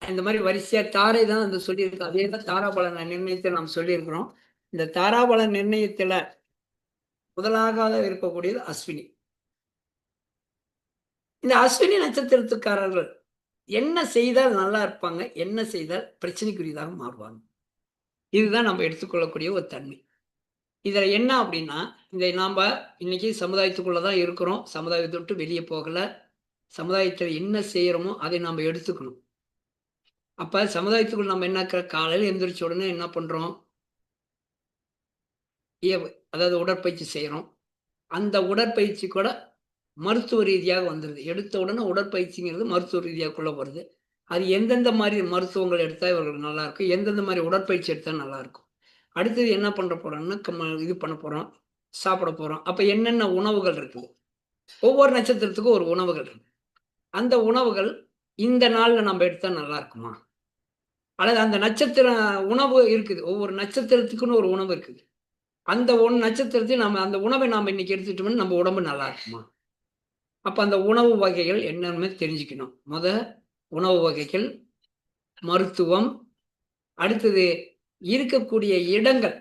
இந்த மாரி வரிசையா தாரை தான் வந்து சொல்லியிருக்கு. அதே தான் தாராபலன நிர்ணயத்தில் நாம் சொல்லியிருக்கிறோம். இந்த தாராபல நிர்ணயத்துல முதலாக இருக்கக்கூடியது அஸ்வினி. இந்த அஸ்வினி நட்சத்திரத்துக்காரர்கள் என்ன செய்தால் நல்லா இருப்பாங்க? என்ன செய்தால் பிரச்சனைக்குரியதாக மாறுவாங்க? இதுதான் நம்ம எடுத்துக்கொள்ளக்கூடிய ஒரு தன்மை. இதுல என்ன அப்படின்னா, இதை நாம இன்னைக்கு சமுதாயத்துக்குள்ள தான் இருக்கிறோம். சமுதாயத்தை விட்டு வெளியே போகல. சமுதாயத்துல என்ன செய்யறோமோ அதை நாம எடுத்துக்கணும். அப்ப சமுதாயத்துக்குள்ள நம்ம என்ன காலையில எந்திரிச்ச உடனே என்ன பண்றோம்? அதாவது உடற்பயிற்சி செய்யறோம். அந்த உடற்பயிற்சி கூட மருத்துவ ரீதியாக வந்துருது. எடுத்த உடனே உடற்பயிற்சிங்கிறது மருத்துவ ரீதியாக்குள்ள வருது. அது எந்தெந்த மாரி மருத்துவங்கள் எடுத்தா இவர்களுக்கு நல்லா இருக்கும், எந்தெந்த மாரி உடற்பயிற்சி எடுத்தா நல்லா இருக்கும். அடுத்தது என்ன பண்ண போறோம்னா, இது பண்ண போறோம், சாப்பிட போறோம். அப்ப என்னென்ன உணவுகள் இருக்குது? ஒவ்வொரு நட்சத்திரத்துக்கும் ஒரு உணவுகள் இருக்கு. அந்த உணவுகள் இந்த நாள்ல நம்ம எடுத்தா நல்லா இருக்குமா? அல்லது அந்த நட்சத்திர உணவு இருக்குது. ஒவ்வொரு நட்சத்திரத்துக்குன்னு ஒரு உணவு இருக்குது. அந்த நட்சத்திரத்தையும் அந்த உணவை நாம இன்னைக்கு எடுத்துக்கிட்டோம்னா நம்ம உடம்பு நல்லா இருக்குமா? அப்ப அந்த உணவு வகைகள் என்னன்னு தெரிஞ்சுக்கணும். உணவு வகைகள், மருத்துவம், அடுத்தது இருக்கக்கூடிய இடங்கள்.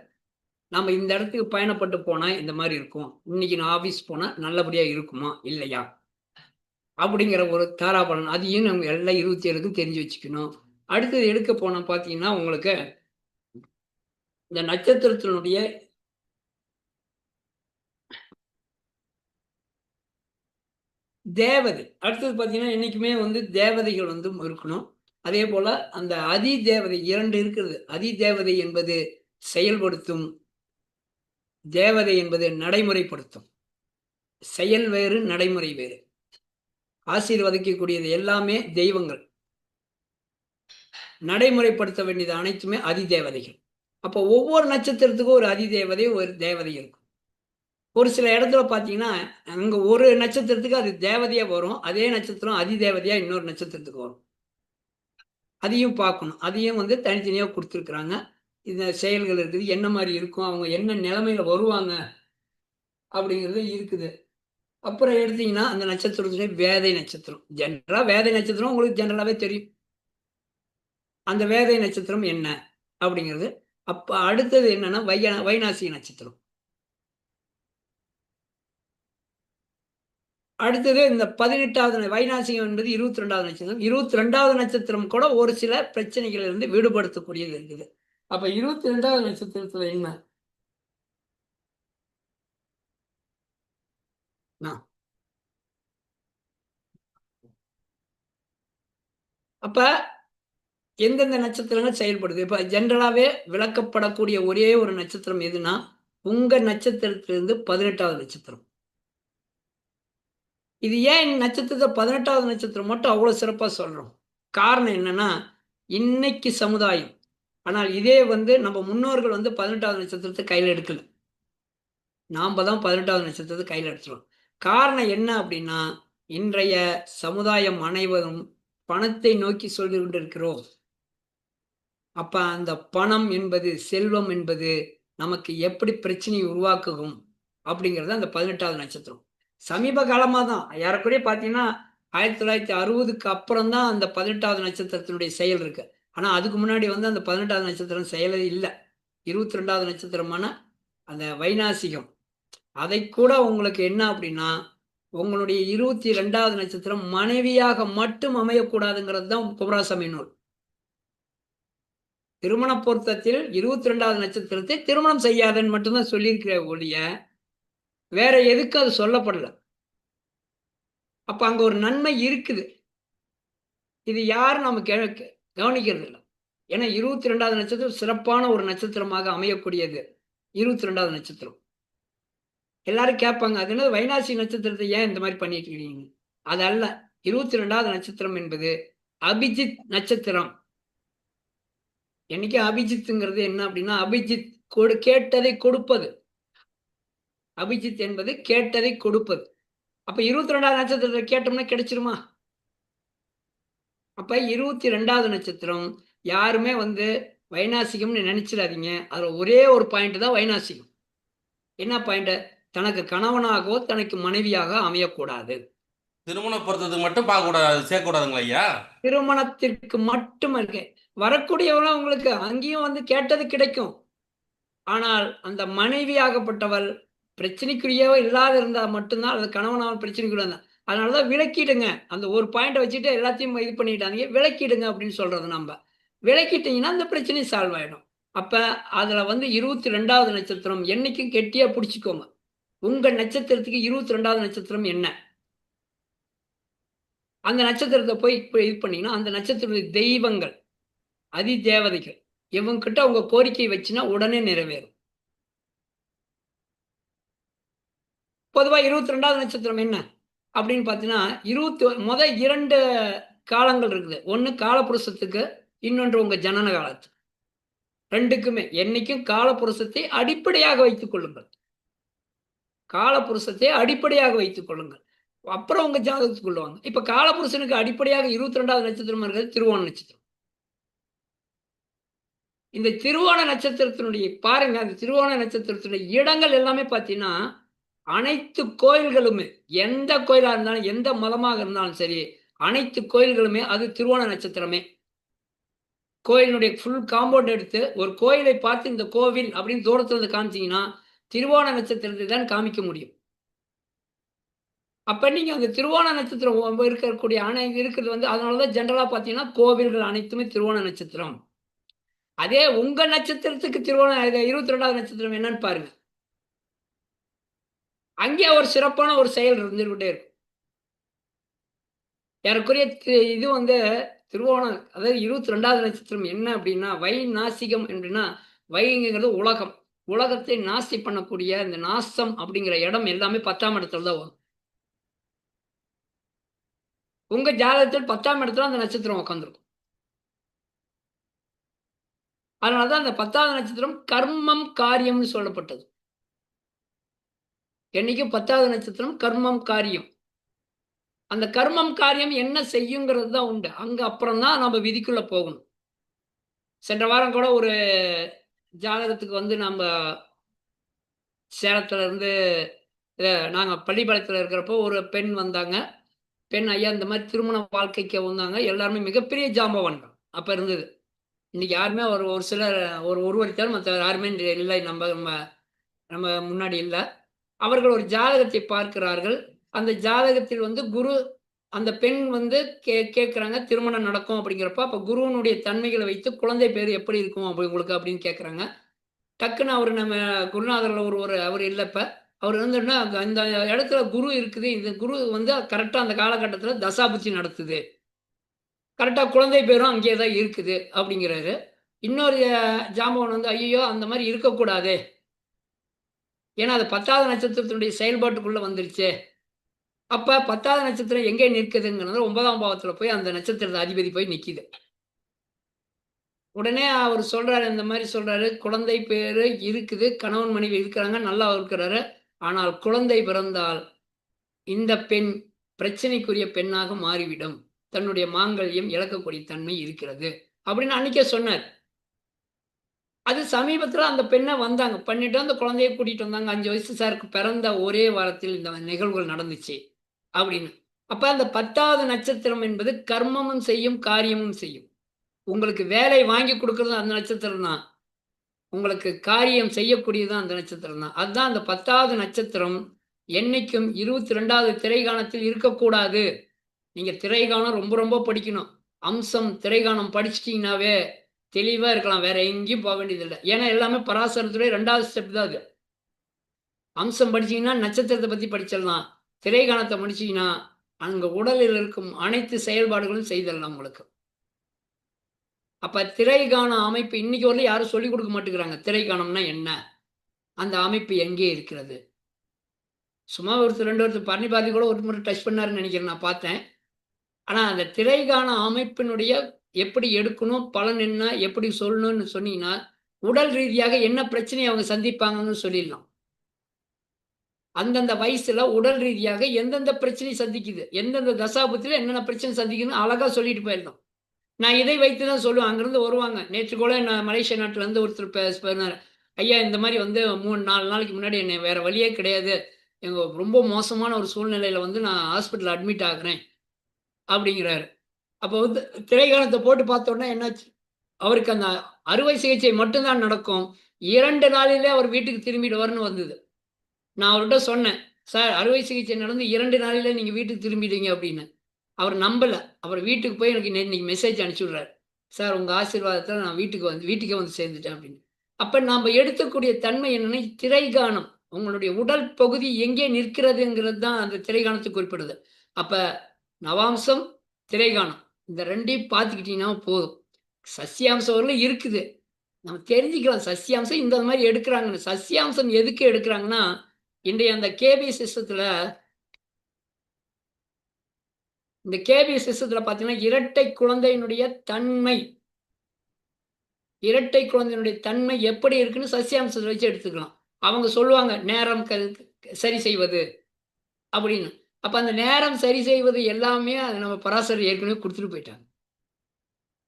நம்ம இந்த இடத்துக்கு பயணப்பட்டு போனா இந்த மாரி இருக்கும். இன்னைக்கு நான் ஆபீஸ் போனா நல்லபடியா இருக்குமா? இல்லையா? அப்படிங்கிற ஒரு தாராபலன். அதையும் நம்ம எல்லா 27க்கும் தெரிஞ்சு வச்சுக்கணும். அடுத்தது எடுக்க போனா பார்த்தீங்கன்னா, உங்களுக்கு இந்த நட்சத்திரத்தினுடைய தேவதை. அடுத்தது பார்த்தீங்கன்னா, என்னைக்குமே வந்து தேவதைகள் வந்து இருக்கணும். அதேபோல அந்த அதி தேவதை 2 இருக்கிறது. அதி தேவதை என்பது செயல்படுத்தும். தேவதை என்பது நடைமுறைப்படுத்தும். செயல் வேறு, நடைமுறை வேறு. ஆசீர்வதிக்கக்கூடியது எல்லாமே தெய்வங்கள். நடைமுறைப்படுத்த வேண்டியது அனைத்துமே அதிதேவதைகள். அப்போ ஒவ்வொரு நட்சத்திரத்துக்கும் ஒரு அதிதேவதை, ஒரு தேவதை இருக்கும். ஒரு சில இடத்துல பார்த்தீங்கன்னா, அங்க ஒரு நட்சத்திரத்துக்கு அது தேவதையா வரும். அதே நட்சத்திரம் அதிதேவதையா இன்னொரு நட்சத்திரத்துக்கு வரும். அதையும் பார்க்கணும். அதையும் வந்து தனித்தனியா குடுத்துருக்குறாங்க. இந்த செயல்கள் இருக்குது. என்ன மாரி இருக்கும்? அவங்க என்ன நிலைமையில வருவாங்க? அப்படிங்கிறது இருக்குது. அப்புறம் எடுத்தீங்கன்னா, அந்த நட்சத்திரத்துடைய வேதை நட்சத்திரம். வேதை நட்சத்திரம் உங்களுக்கு ஜெனரலாவே தெரியும். அந்த வேதை நட்சத்திரம் என்ன? அப்படிங்கிறது. அப்ப அடுத்தது என்னன்னா, வைநாசிக நட்சத்திரம். அடுத்தது இந்த 18வது வைநாசிகம் என்பது 22வது நட்சத்திரம். 22வது நட்சத்திரம் கூட ஒரு சில பிரச்சனைகள் இருந்து விடுபடுத்தக்கூடியது இருக்குது. அப்ப 22வது நட்சத்திரத்துல என்ன? அப்ப எந்தெந்த நட்சத்திரங்கள் செயல்படுது? இப்ப ஜெனரலாவே விளக்கப்படக்கூடிய ஒரே ஒரு நட்சத்திரம் எதுன்னா, உங்க நட்சத்திரத்திலிருந்து 18வது நட்சத்திரம். இது ஏன் நட்சத்திரத்த 18வது நட்சத்திரம் மட்டும் அவ்வளவு சிறப்பா சொல்றோம்? காரணம் என்னன்னா, இன்னைக்கு சமுதாயம். ஆனால் இதே வந்து நம்ம முன்னோர்கள் வந்து 18வது நட்சத்திரத்த கையில எடுக்கல. நாம தான் 18வது நட்சத்திரத்த கையில எடுத்துறோம். காரணம் என்ன அப்படின்னா, இன்றைய சமுதாயம் அனைவரும் பணத்தை நோக்கி சென்று கொண்டிருக்கிறோம். அப்ப அந்த பணம் என்பது, செல்வம் என்பது நமக்கு எப்படி பிரச்சனையை உருவாக்கும் அப்படிங்கிறது அந்த 18வது நட்சத்திரம். சமீப காலமா தான் ஏறக்குறைய பார்த்தீங்கன்னா, 1960க்கு அப்புறம் தான் அந்த 18வது நட்சத்திரத்தினுடைய செயல் இருக்கு. ஆனா அதுக்கு முன்னாடி வந்து அந்த 18வது நட்சத்திரம் செயலே இல்ல. 22வது நட்சத்திரமான அந்த வைநாசிகம். அதைக்கூட உங்களுக்கு என்ன அப்படின்னா, உங்களுடைய 22வது நட்சத்திரம் மனைவியாக மட்டும் அமையக்கூடாதுங்கிறது தான் குமராசாமி நூல். திருமண பொருத்தத்தில் 22வது நட்சத்திரத்தை திருமணம் செய்யாதன்னு மட்டும்தான் சொல்லியிருக்கிற ஒழிய, வேற எதுக்கும் அது சொல்லப்படல. அப்ப அங்க ஒரு நன்மை இருக்குது. இது யாரும் நம்ம கவனிக்கிறது இல்லை. ஏன்னா 22வது நட்சத்திரம் சிறப்பான ஒரு நட்சத்திரமாக அமையக்கூடியது. 22வது நட்சத்திரம் எல்லாரும் கேட்பாங்க, அது என்னது வைனாசி நட்சத்திரத்தை ஏன் இந்த மாதிரி பண்ணிட்டு இருக்கீங்க? அது அல்ல. 22வது நட்சத்திரம் என்பது அபிஜித் நட்சத்திரம். என்னைக்கு அபிஜித்துங்கிறது என்ன அப்படின்னா, அபிஜித் கேட்டதை கொடுப்பது. அபிஜித் என்பது கேட்டதை கொடுப்பது. அப்ப 22வது நட்சத்திரத்தை கேட்டோம்னா கிடைச்சிருமா? அப்ப 22வது நட்சத்திரம் யாருமே வைநாசிகம்னு நினைச்சிடாதீங்க. அதுல ஒரே ஒரு பாயிண்ட் தான் வைநாசிகம். என்ன பாயிண்ட்? தனக்கு கணவனாகவோ தனக்கு மனைவியாக அமையக்கூடாது. திருமண பொருத்தத்துக்கு மட்டும் பார்க்க கூடாது, சேர்க்க கூடாதுங்களா ஐயா? திருமணத்திற்கு மட்டும் இருக்கு. வரக்கூடியவங்க உங்களுக்கு அங்கேயும் கேட்டது கிடைக்கும். ஆனால் அந்த மனைவியாகப்பட்டவள் பிரச்சனைக்குரியவோ இல்லாத இருந்தா மட்டும்தான் அது கணவனாக பிரச்சனைக்குள்ள. அதனாலதான் விளக்கிடுங்க. அந்த ஒரு பாயிண்ட் வச்சுட்டு எல்லாத்தையும் இது பண்ணிட்டாங்க. விளக்கிடுங்க அப்படின்னு சொல்றது. நம்ம விளக்கிட்டீங்கன்னா அந்த பிரச்சனை சால்வ் ஆயிடும். அப்ப அதுல 22வது நட்சத்திரம் என்னைக்கும் கெட்டியா பிடிச்சிக்கோங்க. உங்க நட்சத்திரத்துக்கு 22வது நட்சத்திரம் என்ன? அந்த நட்சத்திரத்தை போய் இப்ப இது பண்ணீங்கன்னா அந்த நட்சத்திரத்துடைய தெய்வங்கள், அதி தேவதைகள் இவங்க கிட்ட உங்க கோரிக்கை வச்சுன்னா உடனே நிறைவேறும். பொதுவா 22வது நட்சத்திரம் என்ன அப்படின்னு பார்த்தீங்கன்னா, முதல் 2 காலங்கள் இருக்குது. ஒன்று காலபுருஷத்துக்கு, இன்னொன்று உங்க ஜனன காலத்துக்கு. 2க்குமே என்னைக்கும் காலபுருஷத்தை அடிப்படையாக வைத்துக் கொள்ளுங்கள். காலபுருஷத்தை அடிப்படையாக வைத்துக் கொள்ளுங்கள். அப்புறம் உங்க ஜாதகத்துக்கு கொள்ளுவாங்க. இப்ப காலபுருஷனுக்கு அடிப்படையாக 22வது நட்சத்திரம் இருக்கிறது திருவோண நட்சத்திரம். இந்த திருவோண நட்சத்திரத்தினுடைய பாருங்க, அந்த திருவோண நட்சத்திரத்தினுடைய இடங்கள் எல்லாமே பார்த்தீங்கன்னா, அனைத்து கோயில்களுமே, எந்த கோயிலா இருந்தாலும் எந்த மதமாக இருந்தாலும் சரி, அனைத்து கோயில்களுமே அது திருவோண நட்சத்திரமே. கோயிலுடைய ஃபுல் காம்பவுண்ட் எடுத்து ஒரு கோயிலை பார்த்து இந்த கோவில் அப்படின்னு தூரத்துல இருந்து காமிச்சீங்கன்னா திருவோண நட்சத்திரத்தை தான் காமிக்க முடியும். அப்ப நீங்க அந்த திருவோண நட்சத்திரம் இருக்கக்கூடிய இருக்கிறது அதனாலதான் ஜென்ரலா பாத்தீங்கன்னா கோவில்கள் அனைத்துமே திருவோண நட்சத்திரம். அதே உங்க நட்சத்திரத்துக்கு திருவோண 22வது நட்சத்திரம் என்னன்னு பாருங்க. அங்கே ஒரு சிறப்பான ஒரு செயல் இருந்துகிட்டே இருக்கும். ஏறக்குறைய இது திருவோணம், அதாவது 22வது நட்சத்திரம் என்ன அப்படின்னா வை நாசிகம் அப்படின்னா, வைங்கிறது உலகம். உலகத்தை நாசி பண்ணக்கூடிய இந்த நாசம் அப்படிங்கிற இடம் எல்லாமே 10ஆம் இடத்துல தான் வரும். உங்க ஜாதகத்தில் 10ஆம் இடத்துல அந்த நட்சத்திரம் உட்காந்துருக்கும். அதனாலதான் அந்த 10வது நட்சத்திரம் கர்மம் காரியம்னு சொல்லப்பட்டது. என்னைக்கும் 10வது நட்சத்திரம் கர்மம் காரியம். அந்த கர்மம் காரியம் என்ன செய்யுங்கிறது தான் உண்டு. அங்க அப்புறம் தான் நம்ம விதிக்குள்ள போகணும். சென்ற வாரம் கூட ஒரு ஜாதகத்துக்கு நம்ம சேலத்துல இருந்து நாங்க பள்ளிப்பாளையத்துல இருக்கிறப்போ ஒரு பெண் வந்தாங்க. பெண் ஐயா இந்த மாதிரி திருமண வாழ்க்கைக்கு வந்தாங்க. எல்லாருமே மிகப்பெரிய ஜாம்பவான்கள் அப்ப இருந்தது. இன்னைக்கு யாருமே ஒரு சிலர் ஒருவர் தவிர மற்ற யாருமே இல்லை. நம்ம முன்னாடி இல்லை. அவர்கள் ஒரு ஜாதகத்தை பார்க்கிறார்கள். அந்த ஜாதகத்தில் குரு, அந்த பெண் கேட்குறாங்க திருமணம் நடக்கும் அப்படிங்கிறப்ப, அப்போ குருவனுடைய தன்மைகளை வைத்து குழந்தை பேர் எப்படி இருக்கும் அப்படி உங்களுக்கு அப்படின்னு கேட்குறாங்க. டக்குன்னு அவர் நம்ம குருநாதரில் அவர் இல்லைப்ப அவர் இருந்துன்னா இந்த இடத்துல குரு இருக்குது. இந்த குரு கரெக்டாக அந்த காலகட்டத்தில் தசாபுத்தி நடத்துது. கரெக்டாக குழந்தை பேரும் அங்கேயே தான் இருக்குது அப்படிங்கிறாரு. இன்னொரு ஜாம்பவன் ஐயோ அந்த மாதிரி இருக்கக்கூடாது, ஏன்னா அது 10வது நட்சத்திரத்தினுடைய செயல்பாட்டுக்குள்ள வந்துருச்சு. அப்ப 10வது நட்சத்திரம் எங்கே நிற்குதுங்கிறது 9ஆம் பாவத்துல போய் அந்த நட்சத்திரத்தை அதிபதி போய் நிக்குது. உடனே அவர் சொல்றாரு, இந்த மாதிரி சொல்றாரு, குழந்தை பேரு இருக்குது, கணவன் மனைவி இருக்கிறாங்க, நல்லா இருக்கிறாரு. ஆனால் குழந்தை பிறந்தால் இந்த பெண் பிரச்சனைக்குரிய பெண்ணாக மாறிவிடும், தன்னுடைய மாங்கல்யம் இழக்கக்கூடிய தன்மை இருக்கிறது அப்படின்னு அன்னைக்கே சொன்னார். அது சமீபத்துல அந்த பெண்ணை வந்தாங்க, பண்ணிட்டு அந்த குழந்தையை கூட்டிட்டு வந்தாங்க. 5 வயசு சாருக்கு பிறந்த ஒரே வாரத்தில் இந்த நிகழ்வுகள் நடந்துச்சு அப்படின்னு. அப்ப அந்த 10வது நட்சத்திரம் என்பது கர்மமும் செய்யும் காரியமும் செய்யும். உங்களுக்கு வேலை வாங்கி கொடுக்கறது அந்த நட்சத்திரம் தான், உங்களுக்கு காரியம் செய்யக்கூடியது அந்த நட்சத்திரம் தான். அதுதான் அந்த 10வது நட்சத்திரம் என்னைக்கும் 22வது திரைகாணத்தில் இருக்கக்கூடாது. நீங்க திரைகாணம் ரொம்ப ரொம்ப படிக்கணும். அம்சம் திரைகாணம் படிச்சிட்டீங்கன்னாவே தெளிவா இருக்கலாம், வேற எங்கேயும் போக வேண்டியதில்லை. ஏன்னா எல்லாமே பராசரத்துடைய 2வது ஸ்டெப் தான் அது. அம்சம் படிச்சீங்கன்னா நட்சத்திரத்தை பத்தி படிச்சிடலாம். திரைகாணத்தை முடிச்சீங்கன்னா அங்க உடலில் இருக்கும் அனைத்து செயல்பாடுகளும் செய்தரலாம் உங்களுக்கு. அப்ப திரைகாண அமைப்பு இன்னைக்கு வரலும் யாரும் சொல்லிக் கொடுக்க மாட்டேங்கிறாங்க. திரைகாணம்னா என்ன? அந்த அமைப்பு எங்கே இருக்கிறது? சும்மா ஒருத்தர் 2 ஒருத்தர் பரணி பாரதி கூட ஒரு முறை டச் பண்ணாருன்னு நினைக்கிறேன், நான் பார்த்தேன். ஆனா அந்த திரைகாண அமைப்பினுடைய எப்படி எடுக்கணும், பலன் என்ன, எப்படி சொல்லணும்னு சொன்னீங்கன்னா, உடல் ரீதியாக என்ன பிரச்சனையை அவங்க சந்திப்பாங்கன்னு சொல்லிடலாம். அந்தந்த வயசுல உடல் ரீதியாக எந்தெந்த பிரச்சனை சந்திக்குது, எந்தெந்த தசாபுத்தில என்னென்ன பிரச்சனை சந்திக்குதுன்னு அழகா சொல்லிட்டு போயிடலாம். நான் இதை வைத்து தான் சொல்லுவேன். அங்கேருந்து வருவாங்க. நேற்று கூட நான் மலேசியா நாட்டிலேருந்து ஒருத்தர் சொன்னாரு. ஐயா இந்த மாரி வந்து 3, 4 நாளைக்கு முன்னாடி என்னை வேற வழியே கிடையாது. எங்க ரொம்ப மோசமான ஒரு சூழ்நிலையில வந்து நான் ஹாஸ்பிட்டல்ல அட்மிட் ஆகுறேன் அப்படிங்கிறாரு. அப்போ வந்து திரைக்காணத்த போட்டு பார்த்தோன்னே என்னாச்சு, அவருக்கு அந்த அறுவை சிகிச்சை மட்டும் தான் நடக்கும். 2 நாளிலே அவர் வீட்டுக்கு திரும்பிடுவார்ன்னு வந்தது. நான் அவர்ட்ட சொன்னேன், "சார் அறுவை சிகிச்சை நடந்து 2 நாளிலே நீங்க வீட்டுக்கு திரும்பிடுவீங்க" அப்படின்னு. அவர் நம்பல. அவர் வீட்டுக்கு போய் எனக்கு இன்னைக்கு மெசேஜ் அனுப்பிச்சு விடுறாரு. "சார் உங்க ஆசீர்வாதத்தில நான் வீட்டுக்கே வந்து சேர்ந்துட்டேன்" அப்படின்னு. அப்ப நாம எடுக்கக்கூடிய தன்மை என்னன்னா, திரைகாணம். உங்களுடைய உடல் பகுதி எங்கே நிற்கிறதுங்கிறது தான் அந்த திரைகாணத்துக்கு குறிப்பிடுது. அப்ப நவாம்சம், திரைகாணம் இந்த 2யும் பார்த்துக்கிட்டீங்கன்னா போதும். சஸ்யாம்சம் வரலும் இருக்குது. நம்ம தெரிஞ்சுக்கலாம் சஸ்யாம்சம் இந்த மாரி எடுக்குறாங்கன்னு. சஸ்யாம்சம் எதுக்கு எடுக்குறாங்கன்னா, இன்றைய அந்த கேபி சிஸ்டத்துல பார்த்தீங்கன்னா, இரட்டை குழந்தையினுடைய தன்மை எப்படி இருக்குன்னு சஸ்யாம்சத்தை வச்சு எடுத்துக்கலாம். அவங்க சொல்லுவாங்க, நேரம் சரி செய்வது அப்படின்னு. அப்ப அந்த நேரம் சரி செய்வது எல்லாமே அது நம்ம பராசரர் ஏற்கனவே குடுத்துட்டு போயிட்டாங்க.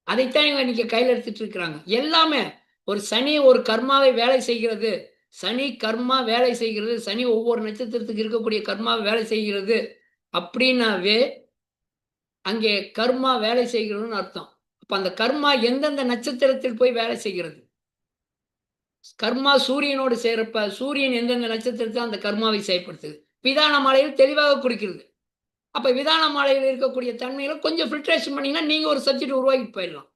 அதைத்தான் இவங்க இன்னைக்கு கையில எடுத்துட்டு இருக்கிறாங்க. எல்லாமே ஒரு சனி ஒரு கர்மாவை வேலை செய்கிறது. சனி கர்மா வேலை செய்கிறது. சனி ஒவ்வொரு நட்சத்திரத்துக்கு இருக்கக்கூடிய கர்மா வேலை செய்கிறது. அப்படின்னாவே அங்கே கர்மா வேலை செய்கிறதுன்னு அர்த்தம். அப்ப அந்த கர்மா எந்தெந்த நட்சத்திரத்தில் போய் வேலை செய்கிறது? கர்மா சூரியனோடு சேரப்ப சூரியன் எந்தெந்த நட்சத்திரத்தில் அந்த கர்மாவை செயல்படுத்துது? விதான மாலையில் தெளிவாக குறிக்கிறது. அப்ப விதான மாலையில் இருக்கக்கூடிய தன்மையில கொஞ்சம் ஃபில்ட்ரேஷன் பண்ணீங்கன்னா, நீங்க ஒரு சப்ஜெக்ட் உருவாக்கிட்டு போயிடலாம்.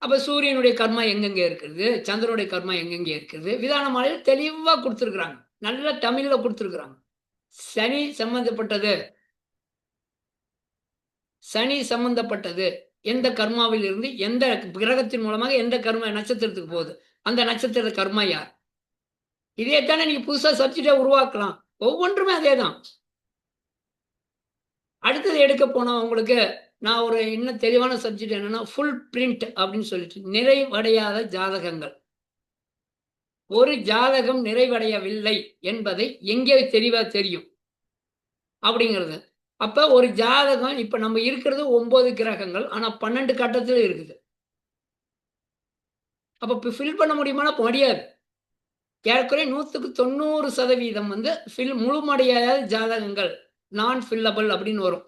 அப்ப சூரியனுடைய கர்மா எங்கெங்க இருக்கிறது? சந்திரனுடைய கர்மா எங்கெங்க இருக்கிறது? விதான மாலையில் தெளிவா குடுத்திருக்கிறாங்க. நல்ல தமிழ்ல குடுத்திருக்கிறாங்க. சனி சம்பந்தப்பட்டது. எந்த கர்மாவில் இருந்து எந்த கிரகத்தின் மூலமாக எந்த கர்ம நட்சத்திரத்துக்கு போகுது? அந்த நட்சத்திர கர்மா யார்? இதைத்தானே நீங்க புதுசா சப்ஜெக்ட்டா உருவாக்கலாம். ஒவ்வொன்றுமே அதேதான். அடுத்தது எடுக்க போனா உங்களுக்கு நான் ஒரு இன்னும் தெளிவான சப்ஜெக்ட் என்னன்னா, ஃபுல் பிரிண்ட் அப்படின்னு சொல்லிட்டு நிறைவடையாத ஜாதகங்கள். ஒரு ஜாதகம் நிறைவடையவில்லை என்பதை எங்கே தெளிவா தெரியும்? அப்படிங்கிறது. அப்ப ஒரு ஜாதகம் இப்ப நம்ம இருக்கிறது 9 கிரகங்கள். ஆனா 12 கட்டத்துல இருக்குது. அப்ப ஃபில் பண்ண முடியுமானா முடியாது. ஏறக்குறைய 100க்கு 90% வந்து முழுமடையாத ஜாதகங்கள். நான் ஃபில்லபிள் அப்படின்னு வரும்.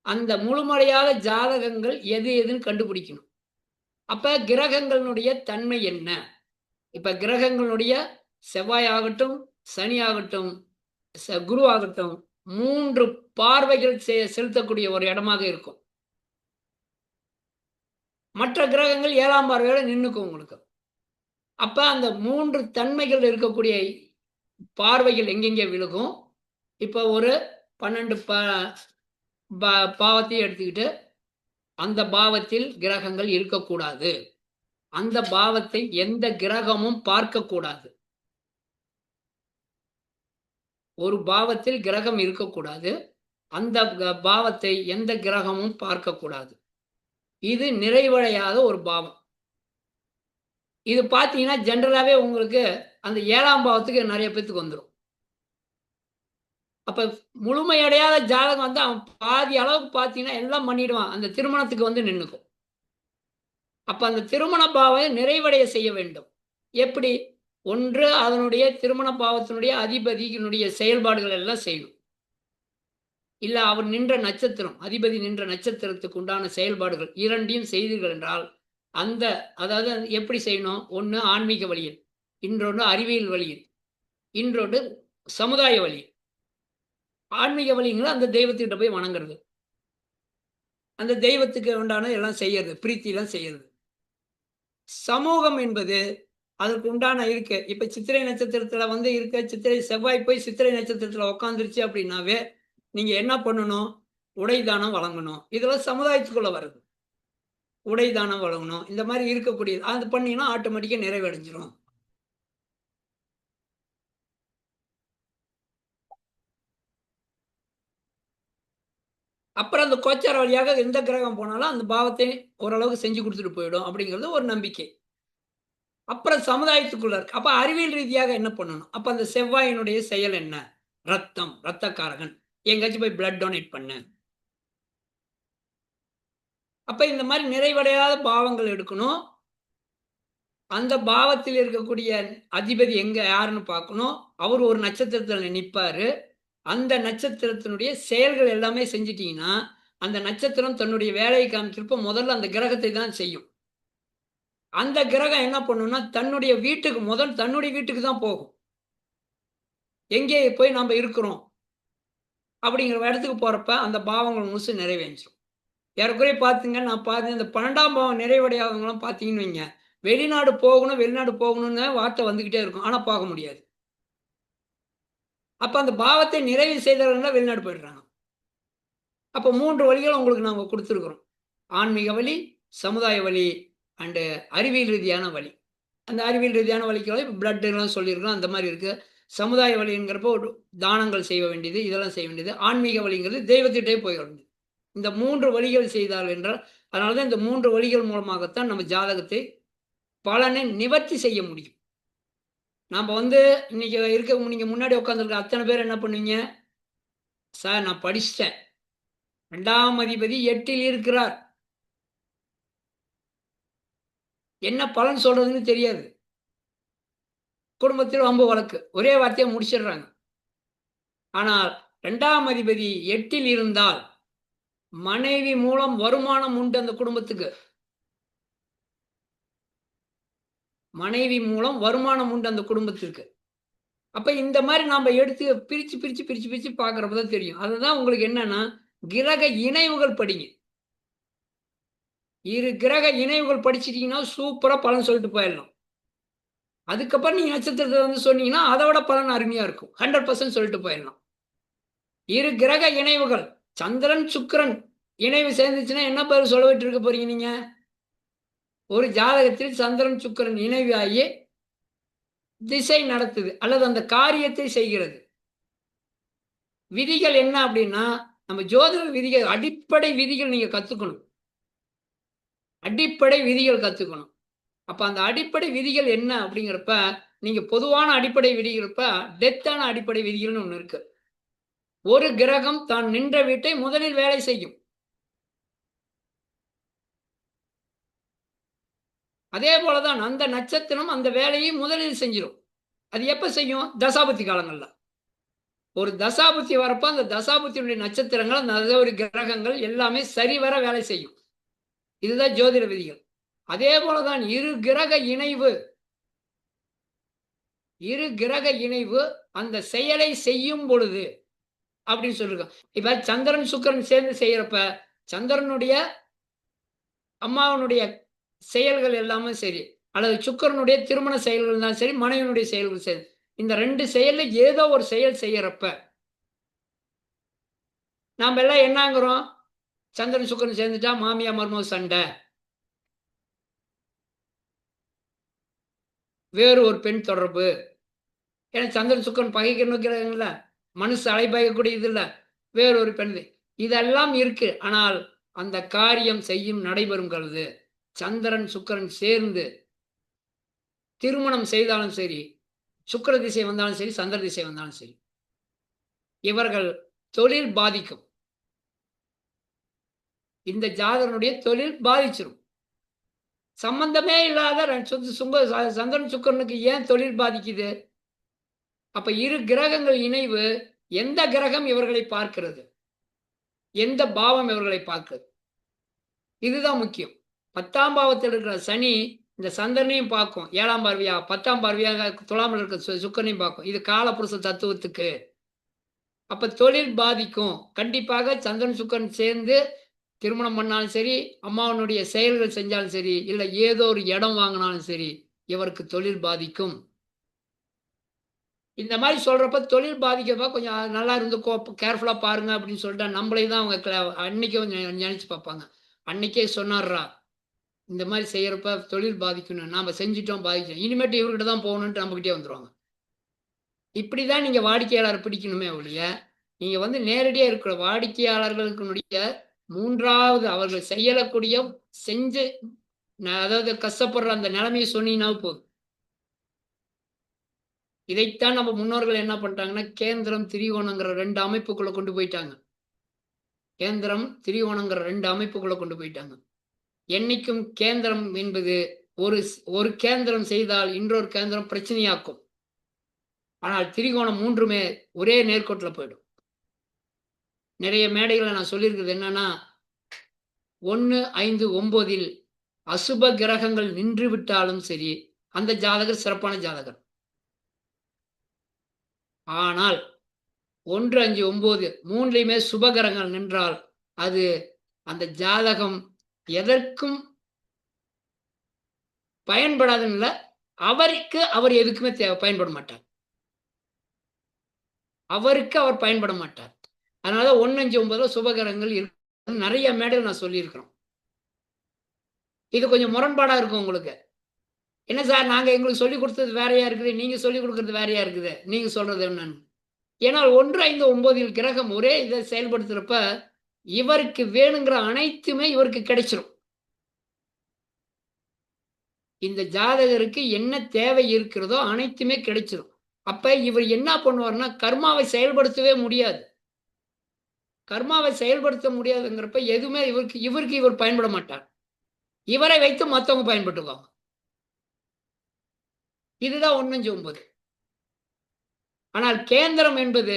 அந்த முழுமடையாத ஜாதகங்கள் எது எதுன்னு கண்டுபிடிக்கணும். அப்ப கிரகங்களுடைய தன்மை என்ன? இப்ப கிரகங்களுடைய செவ்வாய் ஆகட்டும், சனி ஆகட்டும், குரு ஆகட்டும் 3 பார்வைகள் செலுத்தக்கூடிய ஒரு இடமாக இருக்கும். மற்ற கிரகங்கள் 7ஆம் பார்வையோட நின்னுக்கும் உங்களுக்கு. அப்ப அந்த 3 தன்மைகள் இருக்கக்கூடிய பார்வைகள் எங்கெங்கே விழுகும்? இப்ப ஒரு 12 பாவத்தையும் எடுத்துக்கிட்டு, அந்த பாவத்தில் கிரகங்கள் இருக்கக்கூடாது. அந்த பாவத்தை எந்த கிரகமும் பார்க்கக்கூடாது. ஒரு பாவத்தில் கிரகம் இருக்கக்கூடாது. அந்த பாவத்தை எந்த கிரகமும் பார்க்கக்கூடாது. இது நிறைவடையாத ஒரு பாவம். இது பார்த்தீங்கன்னா, ஜெனரலாவே உங்களுக்கு அந்த 7ஆம் பாவத்துக்கு நெறைய பேத்துக்கு வந்துரும். அப்ப முழுமையடையாத ஜாதகம் வந்து அவன் பாதி அளவுக்கு பார்த்தீங்கன்னா, எல்லாம் பண்ணிடுவான். அந்த திருமணத்துக்கு வந்து நின்னுக்கும். அப்ப அந்த திருமண பாவம் நிறைவடைய செய்ய வேண்டும். எப்படி? ஒன்று அதனுடைய திருமண பாவத்தினுடைய அதிபதியினுடைய செயல்பாடுகள் எல்லாம் செய்யணும். இல்ல அவர் நின்ற நட்சத்திரம், அதிபதி நின்ற நட்சத்திரத்துக்கு உண்டான செயல்பாடுகள் 2யும் செய்தீர்கள் என்றால், அதாவது எப்படி செய்யணும்? ஒண்ணு ஆன்மீக வழியில், இன்னொன்னு அறிவியல் வழியில், இன்னொன்று சமுதாய வழியில். ஆன்மீக வழிங்கள அந்த தெய்வத்துக்கிட்ட போய் வணங்குறது. அந்த தெய்வத்துக்கு உண்டான எல்லாம் செய்யறது. பிரீத்திலாம் செய்யறது. சமூகம் என்பது அதற்கு உண்டான இருக்கு. இப்ப சித்திரை நட்சத்திரத்துல வந்து இருக்க சித்திரை செவ்வாய் போய் சித்திரை நட்சத்திரத்துல உட்காந்துருச்சு அப்படின்னாவே நீங்க என்ன பண்ணணும்? உடை தானம் வழங்கணும். இதெல்லாம் சமுதாயத்துக்குள்ள வருது. உடை தானம் வழங்கணும். இந்த மாதிரி இருக்கக்கூடியது. அது பண்ணீங்கன்னா ஆட்டோமேட்டிக்கா நிறைவடைஞ்சிரும். அப்புறம் அந்த கோச்சார வழியாக எந்த கிரகம் போனாலும் அந்த பாவத்தை ஓரளவுக்கு செஞ்சு கொடுத்துட்டு போயிடும் அப்படிங்கிறது ஒரு நம்பிக்கை. அப்புறம் சமுதாயத்துக்குள்ள இருக்கு. அப்ப அறிவியல் ரீதியாக என்ன பண்ணணும்? அப்ப அந்த செவ்வாயினுடைய செயல் என்ன? ரத்தம், ரத்தக்காரகன். எங்கேயாச்சும் போய் பிளட் டொனேட் பண்ணு. அப்ப இந்த மாதிரி நிறைவடையாத பாவங்கள் எடுக்கணும். அந்த பாவத்தில் இருக்கக்கூடிய அதிபதி எங்க யாருன்னு பார்க்கணும். அவர் ஒரு நட்சத்திரத்துல நிப்பாரு. அந்த நட்சத்திரத்தினுடைய செயல்கள் எல்லாமே செஞ்சிட்டீங்கன்னா, அந்த நட்சத்திரம் தன்னுடைய வேலையை காமிக்கிறப்ப முதல்ல அந்த கிரகத்தை தான் செய்யும். அந்த கிரகம் என்ன பண்ணும்னா, தன்னுடைய வீட்டுக்கு தான் போகும். எங்கே போய் நாம இருக்கிறோம் அப்படிங்கிற இடத்துக்கு போறப்ப அந்த பாவங்கள் முழுசு நிறைவேஞ்சிரும். ஏறக்குறைய பார்த்துங்க, நான் பார்த்தேன் இந்த 12ஆம் பாவம் நிறைவடையாதவங்கலாம் பார்த்தீங்கன்னு வைங்க, வெளிநாடு போகணும்னு வார்த்தை வந்துகிட்டே இருக்கும். ஆனா போக முடியாது. அப்ப அந்த பாவத்தை நிறைவு செய்தவர்கள் வெளிநாடு போயிடுறாங்க. அப்ப 3 வழிகள் உங்களுக்கு நாங்க குடுத்திருக்கிறோம். ஆன்மீக வழி, சமுதாய வழி அண்ட் அறிவியல் ரீதியான வழி. அந்த அறிவியல் ரீதியான வழிக்கு பிளட் எல்லாம் சொல்லியிருக்கோம். அந்த மாதிரி இருக்கு. சமுதாய வழிங்கிறப்போ ஒரு தானங்கள் செய்ய வேண்டியது, இதெல்லாம் செய்ய வேண்டியது. ஆன்மீக வழிங்கிறது தெய்வத்திட்டே போய் வேண்டியது. இந்த 3 வழிகள் செய்தால் என்றால், அதனால தான் இந்த 3 வழிகள் மூலமாகத்தான் நம்ம ஜாதகத்தை பலனை நிவர்த்தி செய்ய முடியும். நாம வந்து இன்னைக்கு நீங்க முன்னாடி உட்கார்ந்திருக்க அத்தனை பேர் என்ன பண்ணுவீங்க? சார் நான் படிச்சுட்டேன். 2ஆம் அதிபதி 8ல் இருக்கிறார். என்ன பலன் சொல்றதுன்னு தெரியாது. குடும்பத்தில் வம்பு வழக்கு. ஒரே வார்த்தையா முடிச்சிடுறாங்க. ஆனால் 2ஆம் அதிபதி 8ல் இருந்தால் மனைவி மூலம் வருமானம் உண்டு அந்த குடும்பத்துக்கு. மனைவி மூலம் வருமானம் உண்டு அந்த குடும்பத்திற்கு. அப்ப இந்த மாதிரி நாம எடுத்து பிரிச்சு பார்க்கறப்ப தான் தெரியும். அதுதான் உங்களுக்கு என்னன்னா, கிரக இணைவுகள் படிங்க. 2 கிரக இணைவுகள் படிச்சிட்டீங்கன்னா சூப்பரா பலன் சொல்லிட்டு போயிடலாம். அதுக்கப்புறம் நீங்க நட்சத்திரத்தை வந்து சொன்னீங்கன்னா அதை விட பலன் அருமையா இருக்கும். 100% சொல்லிட்டு போயிடலாம். 2 கிரக இணைவுகள் சந்திரன் சுக்கிரன் இணைவு சேர்ந்துச்சுன்னா என்ன பேர் சொல்ல விட்டு இருக்க போறீங்க நீங்க? ஒரு ஜாதகத்தில் சந்திரன் சுக்கிரன் இணைவு ஆகி திசை நடத்துது அல்லது அந்த காரியத்தை செய்கிறது. விதிகள் என்ன அப்படின்னா, நம்ம ஜோதிட விதிகள் அடிப்படை விதிகள் நீங்க கத்துக்கணும். அடிப்படை விதிகள் கத்துக்கணும். அப்ப அந்த அடிப்படை விதிகள் என்ன அப்படிங்கிறப்ப, நீங்க பொதுவான அடிப்படை விதிகிறப்ப டெத்தான அடிப்படை விதிகள்னு ஒண்ணு இருக்கு. ஒரு கிரகம் தான் நின்ற வீட்டை முதலில் வேலை செய்யும். அதே போலதான் அந்த நட்சத்திரம் அந்த வேலையை முதலில் செஞ்சிடும். அது எப்ப செய்யும்? தசாபுத்தி காலங்கள்ல. ஒரு தசாபுத்தி வரப்ப அந்த தசாபுத்தியுடைய நட்சத்திரங்கள் அந்த ஒரு கிரகங்கள் எல்லாமே சரிவர வேலை செய்யும். இதுதான் ஜோதிட விதிகள். அதே போலதான் இரு கிரக இணைவு அந்த செயலை செய்யும் பொழுது அப்படின்னு சொல்லிருக்கோம். இப்ப சந்திரன் சுக்கிரன் சேர்ந்து செய்யறப்ப சந்திரனுடைய அம்மாவனுடைய செயல்கள் எல்லாமே சரி, அல்லது சுக்கிரனுடைய திருமண செயல்கள் தான் சரி, மனைவியினுடைய செயல்கள் சரி, இந்த 2 செயல்ல ஏதோ ஒரு செயல் செய்யறப்ப நாம எல்லாம் என்னங்கிறோம்? சந்திரன் சுக்கிரன் சேர்ந்துட்டா மாமியா மருமக சண்டை, வேறு ஒரு பெண் தொடர்பு. ஏன்னா சந்திரன் சுக்கிரன் பகைக்கிறதுல மனசு அலைபாயக்கூடியது இல்ல, வேறொரு பெண், இதெல்லாம் இருக்கு. ஆனால் அந்த காரியம் செய்யும் நடைபெறும் பொழுது சந்திரன் சுக்கிரன் சேர்ந்து திருமணம் செய்தாலும் சரி, சுக்கிர திசை வந்தாலும் சரி, சந்திர திசை வந்தாலும் சரி, இவர்கள் தொழில் பாதிக்கும். இந்த ஜாதகனுடைய தொழில் பாதிச்சிடும். சம்பந்தமே இல்லாத சந்திரன் சுக்கிரனுக்கு ஏன் தொழில் பாதிக்குது? அப்ப 2 கிரகங்கள் இணைவு, எந்த கிரகம் இவர்களை பார்க்கிறது, எந்த பாவம் இவர்களை பார்க்கிறது, இதுதான் முக்கியம். 10ஆம் பாவத்தில் இருக்கிற சனி இந்த சந்திரனையும் பார்க்கும், 7ஆம் பார்வையா, 10ஆம் பார்வையாக துலாமில் இருக்க சுக்கிரனையும் பார்க்கும். இது காலபுருஷ தத்துவத்துக்கு. அப்ப தொழில் பாதிக்கும். கண்டிப்பாக சந்திரன் சுக்கிரன் சேர்ந்து திருமணம் பண்ணாலும் சரி, அம்மாவனுடைய செயல்கள் செஞ்சாலும் சரி, இல்லை ஏதோ ஒரு இடம் வாங்கினாலும் சரி, இவருக்கு தொழில் பாதிக்கும். இந்த மாதிரி சொல்றப்ப தொழில் பாதிக்கிறப்ப கொஞ்சம் நல்லா இருந்து கேர்ஃபுல்லா பாருங்க அப்படின்னு சொல்லிட்டு நம்மளே தான் அவங்க அன்னைக்கே நினைச்சு பார்ப்பாங்க. அன்னைக்கே சொன்னார்ரா இந்த மாதிரி செய்யறப்ப தொழில் பாதிக்கணும், நாம செஞ்சிட்டோம் பாதிச்சோம், இனிமேட்டு இவர்கிட்ட தான் போகணுன்ட்டு நம்மகிட்டே வந்துருவாங்க. இப்படிதான் நீங்க வாடிக்கையாளர் பிடிக்கணுமே ஒழிய, நீங்க வந்து நேரடியா இருக்கிற வாடிக்கையாளர்களுக்கு மூன்றாவது அவர்கள் செய்யக்கூடிய செஞ்சு அதாவது கஷ்டப்படுற அந்த நிலைமையை சொன்னீங்கன்னா போதும். இதைத்தான் நம்ம முன்னோர்கள் என்ன பண்ணிட்டாங்கன்னா, கேந்திரம் திரிகோணங்கிற 2 அமைப்புக்குள்ள கொண்டு போயிட்டாங்க. கேந்திரம் திரிகோணங்கிற 2 அமைப்புக்குள்ள கொண்டு போயிட்டாங்க. என்னைக்கும் கேந்திரம் என்பது ஒரு கேந்திரம் செய்தால் இன்னொரு கேந்திரம் பிரச்சனையாக்கும். ஆனால் திரிகோணம் 3மே ஒரே நேர்கோட்டில் போயிடும். நிறைய மேடைகளை நான் சொல்லியிருக்கிறது என்னன்னா, 1, 5, 9 அசுப கிரகங்கள் நின்று விட்டாலும் சரி, அந்த ஜாதகர் சிறப்பான ஜாதகர். ஆனால் 1, 5, 9 3லையுமே சுபகிரகங்கள் நின்றால் அது அந்த ஜாதகம் எதற்கும் பயன்படாதுன்னு அவருக்கு அவர் எதுக்குமே பயன்பட மாட்டார். அவருக்கு அவர் பயன்பட மாட்டார். அதனால 1, 5, 9 சுபகிரகங்கள் இருக்கு. நிறைய மேடையில் நான் சொல்லியிருக்கிறோம். இது கொஞ்சம் முரண்பாடா இருக்கும் உங்களுக்கு. என்ன சார் நாங்க எங்களுக்கு சொல்லிக் கொடுத்தது வேறையா இருக்குது, நீங்க சொல்லிக் கொடுக்கறது வேறையா இருக்குது, நீங்க சொல்றது என்னன்னு. ஏன்னால் 1, 5, 9 கிரகம் ஒரே இதை செயல்படுத்துறப்ப இவருக்கு வேணுங்கிற அனைத்துமே இவருக்கு கிடைச்சிரும். இந்த ஜாதகருக்கு என்ன தேவை இருக்கிறதோ அனைத்துமே கிடைச்சிரும். அப்ப இவர் என்ன பண்ணுவார்னா, கர்மாவை செயல்படுத்தவே முடியாது. கர்மாவை செயல்படுத்த முடியாதுங்கிறப்ப எதுவுமே இவருக்கு இவர் பயன்பட மாட்டார். இவரை வைத்து மற்றவங்க பயன்பட்டுக்குவாங்க. இதுதான் 1, 5, 9. ஆனால் கேந்திரம் என்பது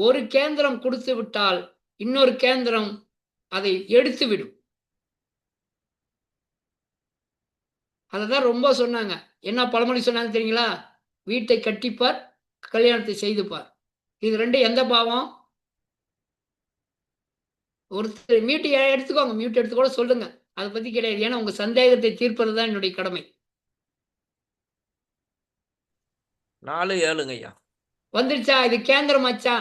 ஒரு கேந்திரம் கொடுத்து விட்டால் இன்னொரு கேந்திரம் அதை எடுத்து விடும். அததான் ரொம்ப சொன்னாங்க. என்ன பழமொழி சொன்னாங்க தெரியுங்களா? வீட்டை கட்டிப்பார், கல்யாணத்தை செய்துப்பார். இது 2 எந்த பாவம்? ஒருத்தர் மியூட் எடுத்துக்கோங்க, மியூட் எடுத்து கூட சொல்லுங்க, அதை பத்தி கிடையாது. ஏன்னா உங்க சந்தேகத்தை தீர்ப்பது தான் என்னுடைய கடமை. 4, 7ங்க ஐயா. வந்துருச்சா? இது கேந்திரம் ஆச்சா?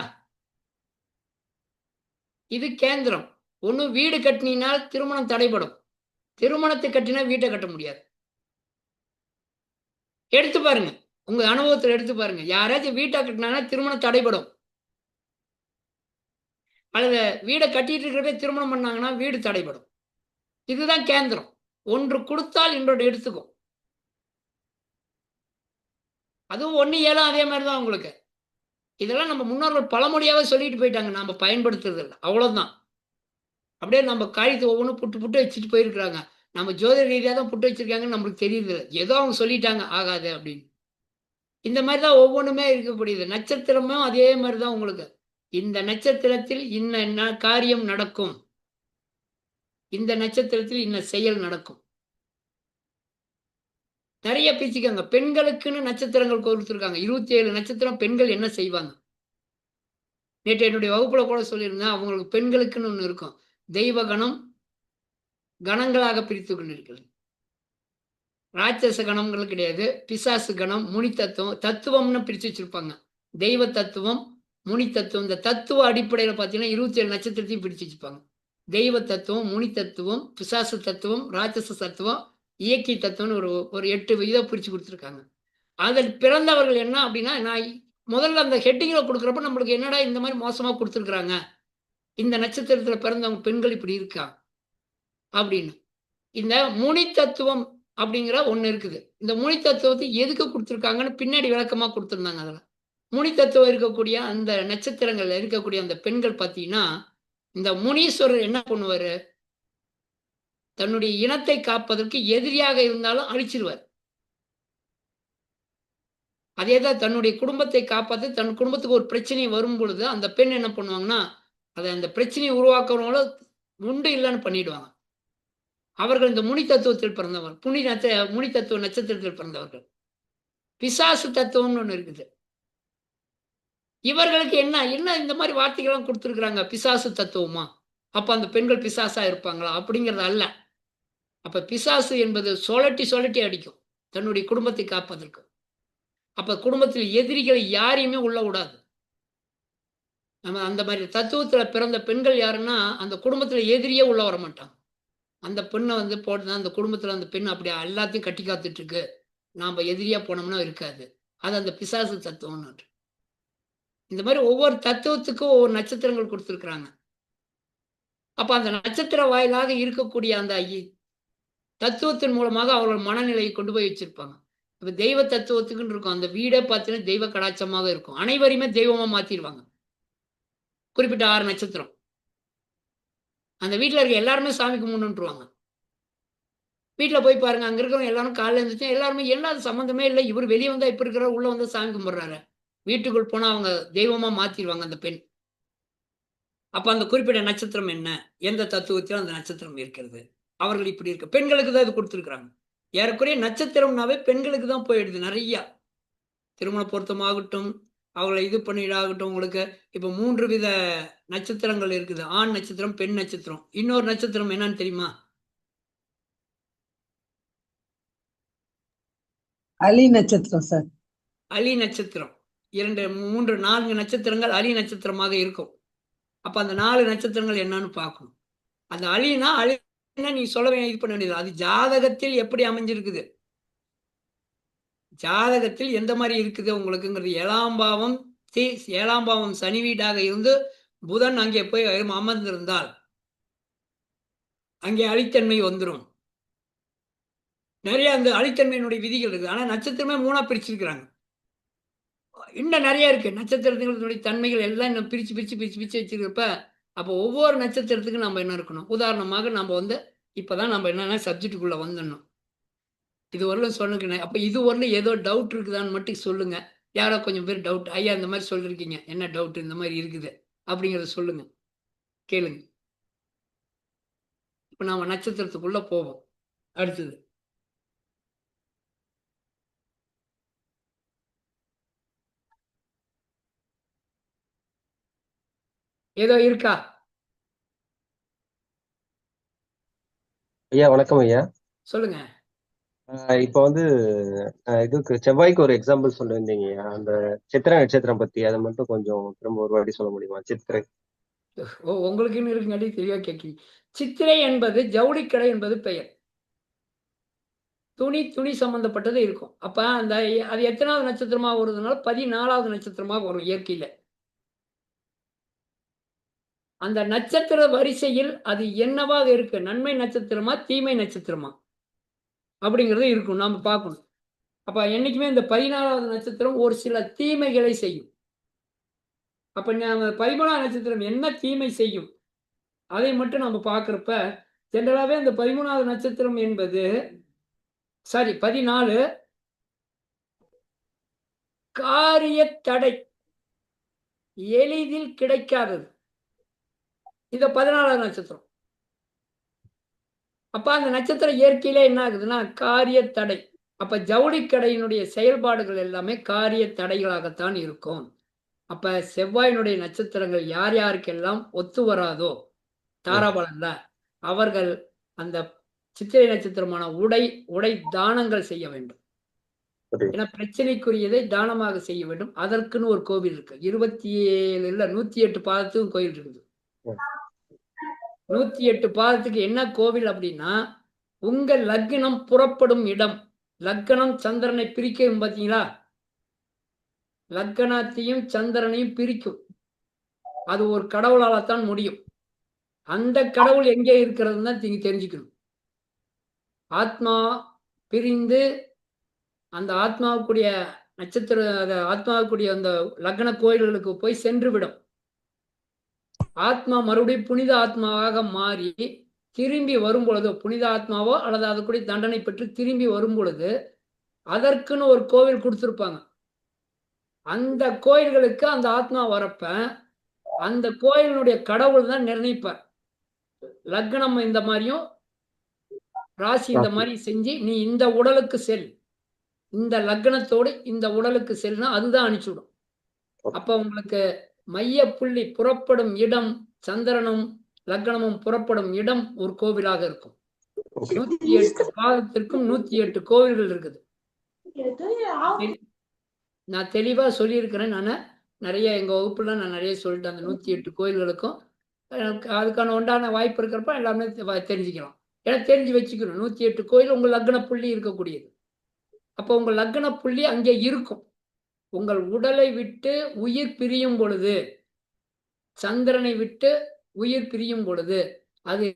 இது கேந்திரம். ஒண்ணு வீடு கட்டினால் திருமணம் தடைபடும், திருமணத்தை கட்டினா வீட்டை கட்ட முடியாது. எடுத்து பாருங்க, உங்க அனுபவத்தில் எடுத்து பாருங்க. யாராச்சும் வீட்டை கட்டினா திருமணம் தடைபடும், அல்லது வீடை கட்டிட்டு இருக்கிறதே திருமணம் பண்ணாங்கன்னா வீடு தடைபடும். இதுதான் கேந்திரம். ஒன்று கொடுத்தால் இன்னொன்று எடுத்துக்கும். அதுவும் 1, 7 அதே மாதிரி தான் உங்களுக்கு. இதெல்லாம் நம்ம முன்னோர்கள் பழமொழியாவே சொல்லிட்டு போயிட்டாங்க, நாம பயன்படுத்துறது இல்லை, அவ்வளவுதான். அப்படியே நம்ம காரியத்தை ஒவ்வொன்றும் புட்டு வச்சுட்டு போயிருக்கிறாங்க. நம்ம ஜோதிட ரீதியாக தான் புட்டு வச்சிருக்காங்கன்னு நம்மளுக்கு தெரியுது. ஏதோ அவங்க சொல்லிட்டாங்க ஆகாது அப்படின்னு. இந்த மாதிரி தான் ஒவ்வொன்றுமே இருக்கக்கூடியது. நட்சத்திரமும் அதே மாதிரி தான் உங்களுக்கு. இந்த நட்சத்திரத்தில் இன்ன காரியம் நடக்கும், இந்த நட்சத்திரத்தில் இன்ன செயல் நடக்கும். நிறைய பேசிக்காங்க. பெண்களுக்குன்னு நட்சத்திரங்கள் கொடுத்துருக்காங்க. 27 நட்சத்திரம் பெண்கள் என்ன செய்வாங்க. நேற்று என்னுடைய வகுப்புல கூட சொல்லியிருந்தேன். அவங்களுக்கு பெண்களுக்குன்னு ஒன்று இருக்கும். தெய்வ கணம் கணங்களாக பிரித்து கொண்டிருக்கிறது. ராட்சச கணங்கள் கிடையாது, பிசாசு கணம், முனி தத்துவம், தத்துவம்னு பிரித்து வச்சிருப்பாங்க. தெய்வ தத்துவம், முனி தத்துவம். இந்த தத்துவ அடிப்படையில் பார்த்தீங்கன்னா 27 நட்சத்திரத்தையும் பிரித்து வச்சுப்பாங்க. தெய்வ தத்துவம், முனி தத்துவம், பிசாசு தத்துவம், ராட்சச தத்துவம், இயக்கி தத்துவம்னு ஒரு 8 இதை பிரித்து கொடுத்துருக்காங்க. அதில் பிறந்தவர்கள் என்ன அப்படின்னா, நான் முதல்ல அந்த ஹெட்டிங்கில் கொடுக்குறப்ப நம்மளுக்கு என்னடா இந்த மாதிரி மோசமாக கொடுத்துருக்குறாங்க, இந்த நட்சத்திரத்தில் பிறந்தவங்க பெண்கள் இப்படி இருக்கா அப்படின்னு. இந்த முனி தத்துவம் அப்படிங்கிற ஒன்று இருக்குது. இந்த முனி தத்துவத்தை எதுக்கு கொடுத்துருக்காங்கன்னு பின்னாடி விளக்கமாக கொடுத்துருந்தாங்க. அதில் முனி தத்துவம் இருக்கக்கூடிய அந்த நட்சத்திரங்கள்ல இருக்கக்கூடிய அந்த பெண்கள் பார்த்தீங்கன்னா, இந்த முனீஸ்வரர் என்ன பண்ணுவாரு, தன்னுடைய இனத்தை காப்பதற்கு எதிரியாக இருந்தாலும் அழிச்சிருவார். அதேதான் தன்னுடைய குடும்பத்தை காப்பாற்ற, தன் குடும்பத்துக்கு ஒரு பிரச்சனை வரும் பொழுது அந்த பெண் என்ன பண்ணுவாங்கன்னா, அதை அந்த பிரச்சனையை உருவாக்குறவங்கள உண்டு இல்லைன்னு பண்ணிடுவாங்க. அவர்கள் இந்த முனி தத்துவத்தில் பிறந்தவர், முனி தத்துவ நட்சத்திரத்தில் பிறந்தவர்கள். பிசாசு தத்துவம்னு ஒன்று இருக்குது. இவர்களுக்கு என்ன இந்த மாதிரி வார்த்தைகள்லாம் கொடுத்துருக்குறாங்க. பிசாசு தத்துவமா? அப்ப அந்த பெண்கள் பிசாசா இருப்பாங்களா? அப்படிங்கிறது அல்ல. அப்ப பிசாசு என்பது சொலட்டி அடிக்கும். தன்னுடைய குடும்பத்தை காப்பதற்கு. அப்ப குடும்பத்தில் எதிரிகளை யாரையுமே உள்ள விடாது. நம்ம அந்த மாதிரி தத்துவத்துல பிறந்த பெண்கள் யாருன்னா, அந்த குடும்பத்துல எதிரியே உள்ள வர மாட்டாங்க. அந்த பெண்ணை வந்து போட்டு அந்த குடும்பத்துல அந்த பெண் அப்படி எல்லாத்தையும் கட்டி காத்துட்டு இருக்கு. நாம எதிரியா போனோம்னா இருக்காது. அது அந்த பிசாசு தத்துவம்னு. இந்த மாதிரி ஒவ்வொரு தத்துவத்துக்கும் ஒவ்வொரு நட்சத்திரங்கள் கொடுத்துருக்குறாங்க. அப்ப அந்த நட்சத்திர வாயிலாக இருக்கக்கூடிய அந்த தத்துவத்தின் மூலமாக அவர்கள் மனநிலையை கொண்டு போய் வச்சிருப்பாங்க. இப்ப தெய்வ தத்துவத்துக்குன்னு இருக்கும். அந்த வீடே பார்த்தீங்கன்னா தெய்வ கடாட்சமாக இருக்கும். அனைவரையுமே தெய்வமா மாத்திருவாங்க. குறிப்பிட்ட 6 நட்சத்திரம். அந்த வீட்ல இருக்க எல்லாருமே சாமி கும்பிடணுன்றுவாங்க. வீட்ல போய் பாருங்க. அங்க இருக்கிறவங்க எல்லாரும் காலையில எழுந்திரிச்சு எல்லாருமே என்ன சம்மந்தமே இல்ல. இவரு வெளிய வந்தா இப்படி இருக்கிறாரு, உள்ள வந்து சாமி கும்பிடுறாரு. வீட்டுக்குள் போனா அவங்க தெய்வமா மாத்திருவாங்க அந்த பெண். அப்ப அந்த குறிப்பிட்ட நட்சத்திரம் என்ன? எந்த தத்துவத்திலும் அந்த நட்சத்திரம் இருக்கிறது. அவர்கள் இப்படி இருக்கு. பெண்களுக்கு தான் இது குடுத்துருக்காங்க. ஏறக்குறைய நட்சத்திரம்னாவே பெண்களுக்கு தான் போயிடுது நெறையா. திருமண பொருத்தமாகட்டும், அவங்கள இது பண்ணிடாகட்டும் உங்களுக்கு. இப்ப 3 வித நட்சத்திரங்கள் இருக்குது. ஆண் நட்சத்திரம், பெண் நட்சத்திரம். இன்னொரு நட்சத்திரம் என்னன்னு தெரியுமா? அலி நட்சத்திரம் சார். அலி நட்சத்திரம். 2, 3, 4 நட்சத்திரங்கள் அலி நட்சத்திரமாக இருக்கும். அப்ப அந்த 4 நட்சத்திரங்கள் என்னன்னு பார்க்கணும். அந்த அலினா நீ சொல்ல இது பண்ண வேண்டியது. அது ஜாதகத்தில் எப்படி அமைஞ்சிருக்குது? ஜாதகத்தில் எந்த மாதிரி இருக்குது உங்களுக்குங்கிறது 7ஆம் பாவம் 7ஆம் பாவம் சனி வீடாக இருந்து புதன் அங்கே போய் அமர்ந்திருந்தால் அங்கே அழித்தன்மை வந்துடும். நிறைய அந்த அழித்தன்மையினுடைய விதிகள் இருக்குது. ஆனா நட்சத்திரமே 3ஆ பிரிச்சிருக்கிறாங்க. இன்னும் நிறைய இருக்கு. நட்சத்திரத்தினுடைய தன்மைகள் எல்லாம் இன்னும் பிரிச்சு வச்சிருக்கப்ப அப்ப ஒவ்வொரு நட்சத்திரத்துக்கும் நம்ம என்ன இருக்கணும்? உதாரணமாக நம்ம வந்து இப்பதான் நம்ம என்னன்னா சப்ஜெக்டுக்குள்ள வந்துடணும். இது வரலும் சொன்னுங்க. அப்ப இது வரலும் ஏதோ டவுட் இருக்குதான்னு மட்டும் சொல்லுங்க. யாரோ கொஞ்சம் பேர் டவுட். ஐயா இந்த மாதிரி சொல்லிருக்கீங்க. என்ன டவுட் இந்த மாதிரி இருக்குது அப்படிங்கிறத சொல்லுங்க. கேளுங்க. இப்ப நாம நட்சத்திரத்துக்குள்ள போவோம். அடுத்தது. ஏதோ இருக்கா? ஐயா வணக்கம் ஐயா. சொல்லுங்க. இப்போ வந்து இதுக்கு செவ்வாய்க்கு ஒரு எக்ஸாம்பிள் சொல்லியிருந்தீங்க ஐயா. அந்த சித்திரை நட்சத்திரம் பத்தி அதை மட்டும் கொஞ்சம் திரும்ப ஒரு வாட்டி சொல்ல முடியுமா? சித்திரை. ஓ, உங்களுக்குன்னு இருக்குங்காட்டி தெளிவா கேட்கிறீங்க. சித்திரை என்பது ஜவுளிக்கடை என்பது பெயர். துணி சம்பந்தப்பட்டது இருக்கும். அப்ப அந்த அது எத்தனாவது நட்சத்திரமா வருதுனால 14வது நட்சத்திரமா வரும் இயற்கையில. அந்த நட்சத்திர வரிசையில் அது என்னவாக இருக்கு? நன்மை நட்சத்திரமா தீமை நட்சத்திரமா அப்படிங்கிறது இருக்கும். நாம பார்க்கணும். அப்ப என்னைக்குமே இந்த 14வது நட்சத்திரம் ஒரு சில தீமைகளை செய்யும். அப்ப 13வது நட்சத்திரம் என்ன தீமை செய்யும் அதை மட்டும் நம்ம பார்க்கிறப்ப ஜெனரலாவே இந்த 13வது நட்சத்திரம் என்பது 14 காரிய தடை எளிதில் கிடைக்காதது. இது 14வது நட்சத்திரம். அப்ப அந்த நட்சத்திரம் இயற்கையில என்ன ஆகுதுன்னா காரிய தடை. அப்ப ஜவுளிக்கடையினுடைய செயல்பாடுகள் எல்லாமே காரிய தடைகளாகத்தான் இருக்கும். அப்ப செவ்வாயினுடைய நட்சத்திரங்கள் யார் யாருக்கெல்லாம் ஒத்து வராதோ தாராபலன்ல அவர்கள் அந்த சித்திரை நட்சத்திரமான உடை தானங்கள் செய்ய வேண்டும். ஏன்னா பிரச்சனைக்குரியதை தானமாக செய்ய வேண்டும். அதற்குன்னு ஒரு கோவில் இருக்கு. 27 இல்ல 108 பாதத்துக்கும் கோயில் இருக்குது. 108 பாதத்துக்கு என்ன கோவில் அப்படின்னா உங்க லக்னம் புறப்படும் இடம். லக்னம் சந்திரனை பிரிக்கும் பார்த்தீங்களா? லக்னத்தையும் சந்திரனையும் பிரிக்கும். அது ஒரு கடவுளால்தான் முடியும். அந்த கடவுள் எங்கே இருக்கிறதுன்னு தான் நீங்க தெரிஞ்சுக்கணும். ஆத்மா பிரிந்து அந்த ஆத்மாவுக்குரிய நட்சத்திர ஆத்மாவுக்குரிய அந்த லக்ன கோயில்களுக்கு போய் சென்று விடும். ஆத்மா மறுபடியும் புனித ஆத்மாவாக மாறி திரும்பி வரும் பொழுது புனித ஆத்மாவோ அல்லது அதுக்குரிய தண்டனை பெற்று திரும்பி வரும் பொழுது அதற்குன்னு ஒரு கோவில் கொடுத்துருப்பாங்க. அந்த கோயில்களுக்கு அந்த ஆத்மா வரப்ப அந்த கோயிலினுடைய கடவுள் தான் நிர்ணயிப்பார். லக்னம் இந்த மாதிரியும் ராசி இந்த மாதிரி செஞ்சு நீ இந்த உடலுக்கு செல், இந்த லக்னத்தோடு இந்த உடலுக்கு செல்னா அதுதான் அனுப்பிச்சுடும். அப்ப உங்களுக்கு மைய புள்ளி புறப்படும் இடம் சந்திரனும் லக்னமும் புறப்படும் இடம் ஒரு கோவிலாக இருக்கும். 108 பாதத்திற்கும் 108 கோவில்கள் இருக்குது. நான் தெளிவா சொல்லியிருக்கிறேன். நிறைய எங்க வகுப்புல நான் நிறைய சொல்லிட்டேன். அந்த 108 கோயில்களுக்கும் அதுக்கான உண்டான வாய்ப்பு இருக்கிறப்ப எல்லாமே தெரிஞ்சுக்கலாம். ஏன்னா தெரிஞ்சு வச்சுக்கணும். 108 கோயில் உங்க லக்ன புள்ளி இருக்கக்கூடியது. அப்போ உங்க லக்ன புள்ளி அங்கே இருக்கும். உங்கள் உடலை விட்டு உயிர் பிரியும் பொழுது, சந்திரனை விட்டு உயிர் பிரியும் பொழுது, அது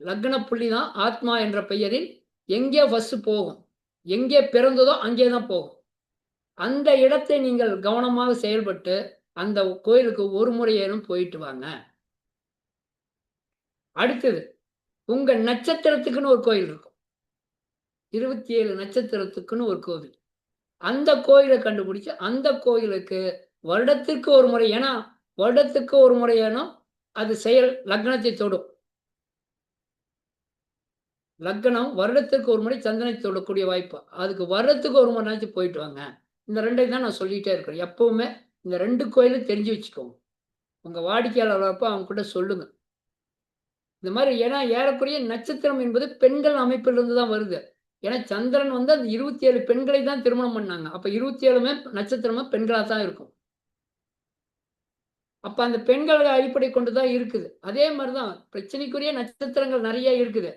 லக்ன புள்ளி தான் ஆத்மா என்ற பெயரில் எங்கே ஃபர்ஸ்ட் போகும், எங்கே பிறந்ததோ அங்கே தான் போகும். அந்த இடத்தை நீங்கள் கவனமாக செயல்பட்டு அந்த கோயிலுக்கு ஒரு முறையேனும் போயிட்டு வாங்க. அடுத்தது, உங்க நட்சத்திரத்துக்குன்னு ஒரு கோயில் இருக்கும். 27 நட்சத்திரத்துக்குன்னு ஒரு கோவில். அந்த கோயிலை கண்டுபிடிச்சு அந்த கோயிலுக்கு வருடத்திற்கு ஒரு முறை, ஏன்னா வருடத்துக்கு ஒரு முறையானும் அது செயல் லக்னத்தை தொடும். லக்னம் வருடத்திற்கு ஒரு முறை சந்திரனை தொடக்கூடிய வாய்ப்பு. அதுக்கு வருடத்துக்கு ஒரு முறை போயிட்டு வாங்க. இந்த ரெண்டையும் தான் நான் சொல்லிட்டே இருக்கிறேன். எப்பவுமே இந்த 2 கோயிலும் தெரிஞ்சு வச்சுக்கோங்க. உங்க வாடிக்கையாளர் வரப்போ அவங்க கிட்ட சொல்லுங்க. இந்த மாதிரி, ஏன்னா ஏறக்குறைய நட்சத்திரம் என்பது பெண்கள் அமைப்பிலிருந்து தான் வருது. ஏன்னா சந்திரன் வந்து அந்த 27 பெண்களை தான் திருமணம் பண்ணாங்க. அப்ப 27மே நட்சத்திரமா பெண்களாக தான் இருக்கும். அப்ப அந்த பெண்கள் அடிப்படை கொண்டு தான் இருக்குது. அதே மாதிரிதான் பிரச்சனைக்குரிய நட்சத்திரங்கள் நிறைய இருக்குது.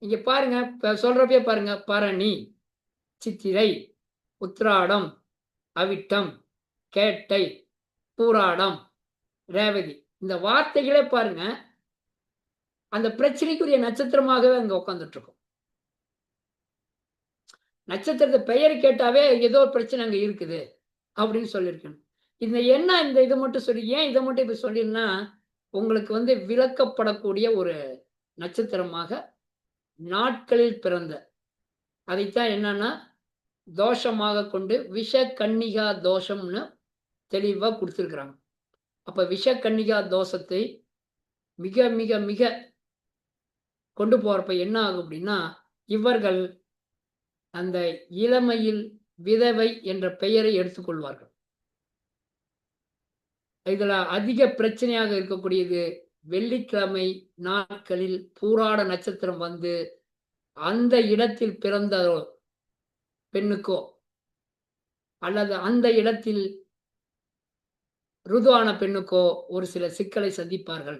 இங்க பாருங்க, சொல்றப்பே பாருங்க, பரணி, சித்திரை, உத்திராடம், அவிட்டம், கேட்டை, பூராடம், ரேவதி, இந்த வார்த்தைகளே பாருங்க அந்த பிரச்சனைக்குரிய நட்சத்திரமாகவே அங்க உட்காந்துட்டு இருக்கும். நட்சத்திரத்தை பெயர் கேட்டாவே ஏதோ ஒரு பிரச்சனை அங்க இருக்குது அப்படின்னு சொல்லியிருக்கேன். இந்த என்ன இந்த இதை மட்டும் சொல்லி, ஏன் இதை மட்டும் இப்ப சொல்லினா, உங்களுக்கு வந்து விளக்கப்படக்கூடிய ஒரு நட்சத்திரமாக நாட்களில் பிறந்த, அதைத்தான் என்னன்னா தோஷமாக கொண்டு விஷ கன்னிகா தோஷம்னு தெளிவா கொடுத்துருக்குறாங்க. அப்ப விஷ கன்னிகா தோஷத்தை மிக மிக மிக கொண்டு போறப்ப என்ன ஆகும் அப்படின்னா, இவர்கள் அந்த இளமையில் விதவை என்ற பெயரை எடுத்துக்கொள்வார்கள். இதுல அதிக பிரச்சனையாக இருக்கக்கூடியது வெள்ளிக்கிழமை நாட்களில் பூராட நட்சத்திரம் வந்து அந்த இடத்தில் பிறந்த பெண்ணுக்கோ அல்லது அந்த இடத்தில் ருதுவான பெண்ணுக்கோ ஒரு சில சிக்கலை சந்திப்பார்கள்.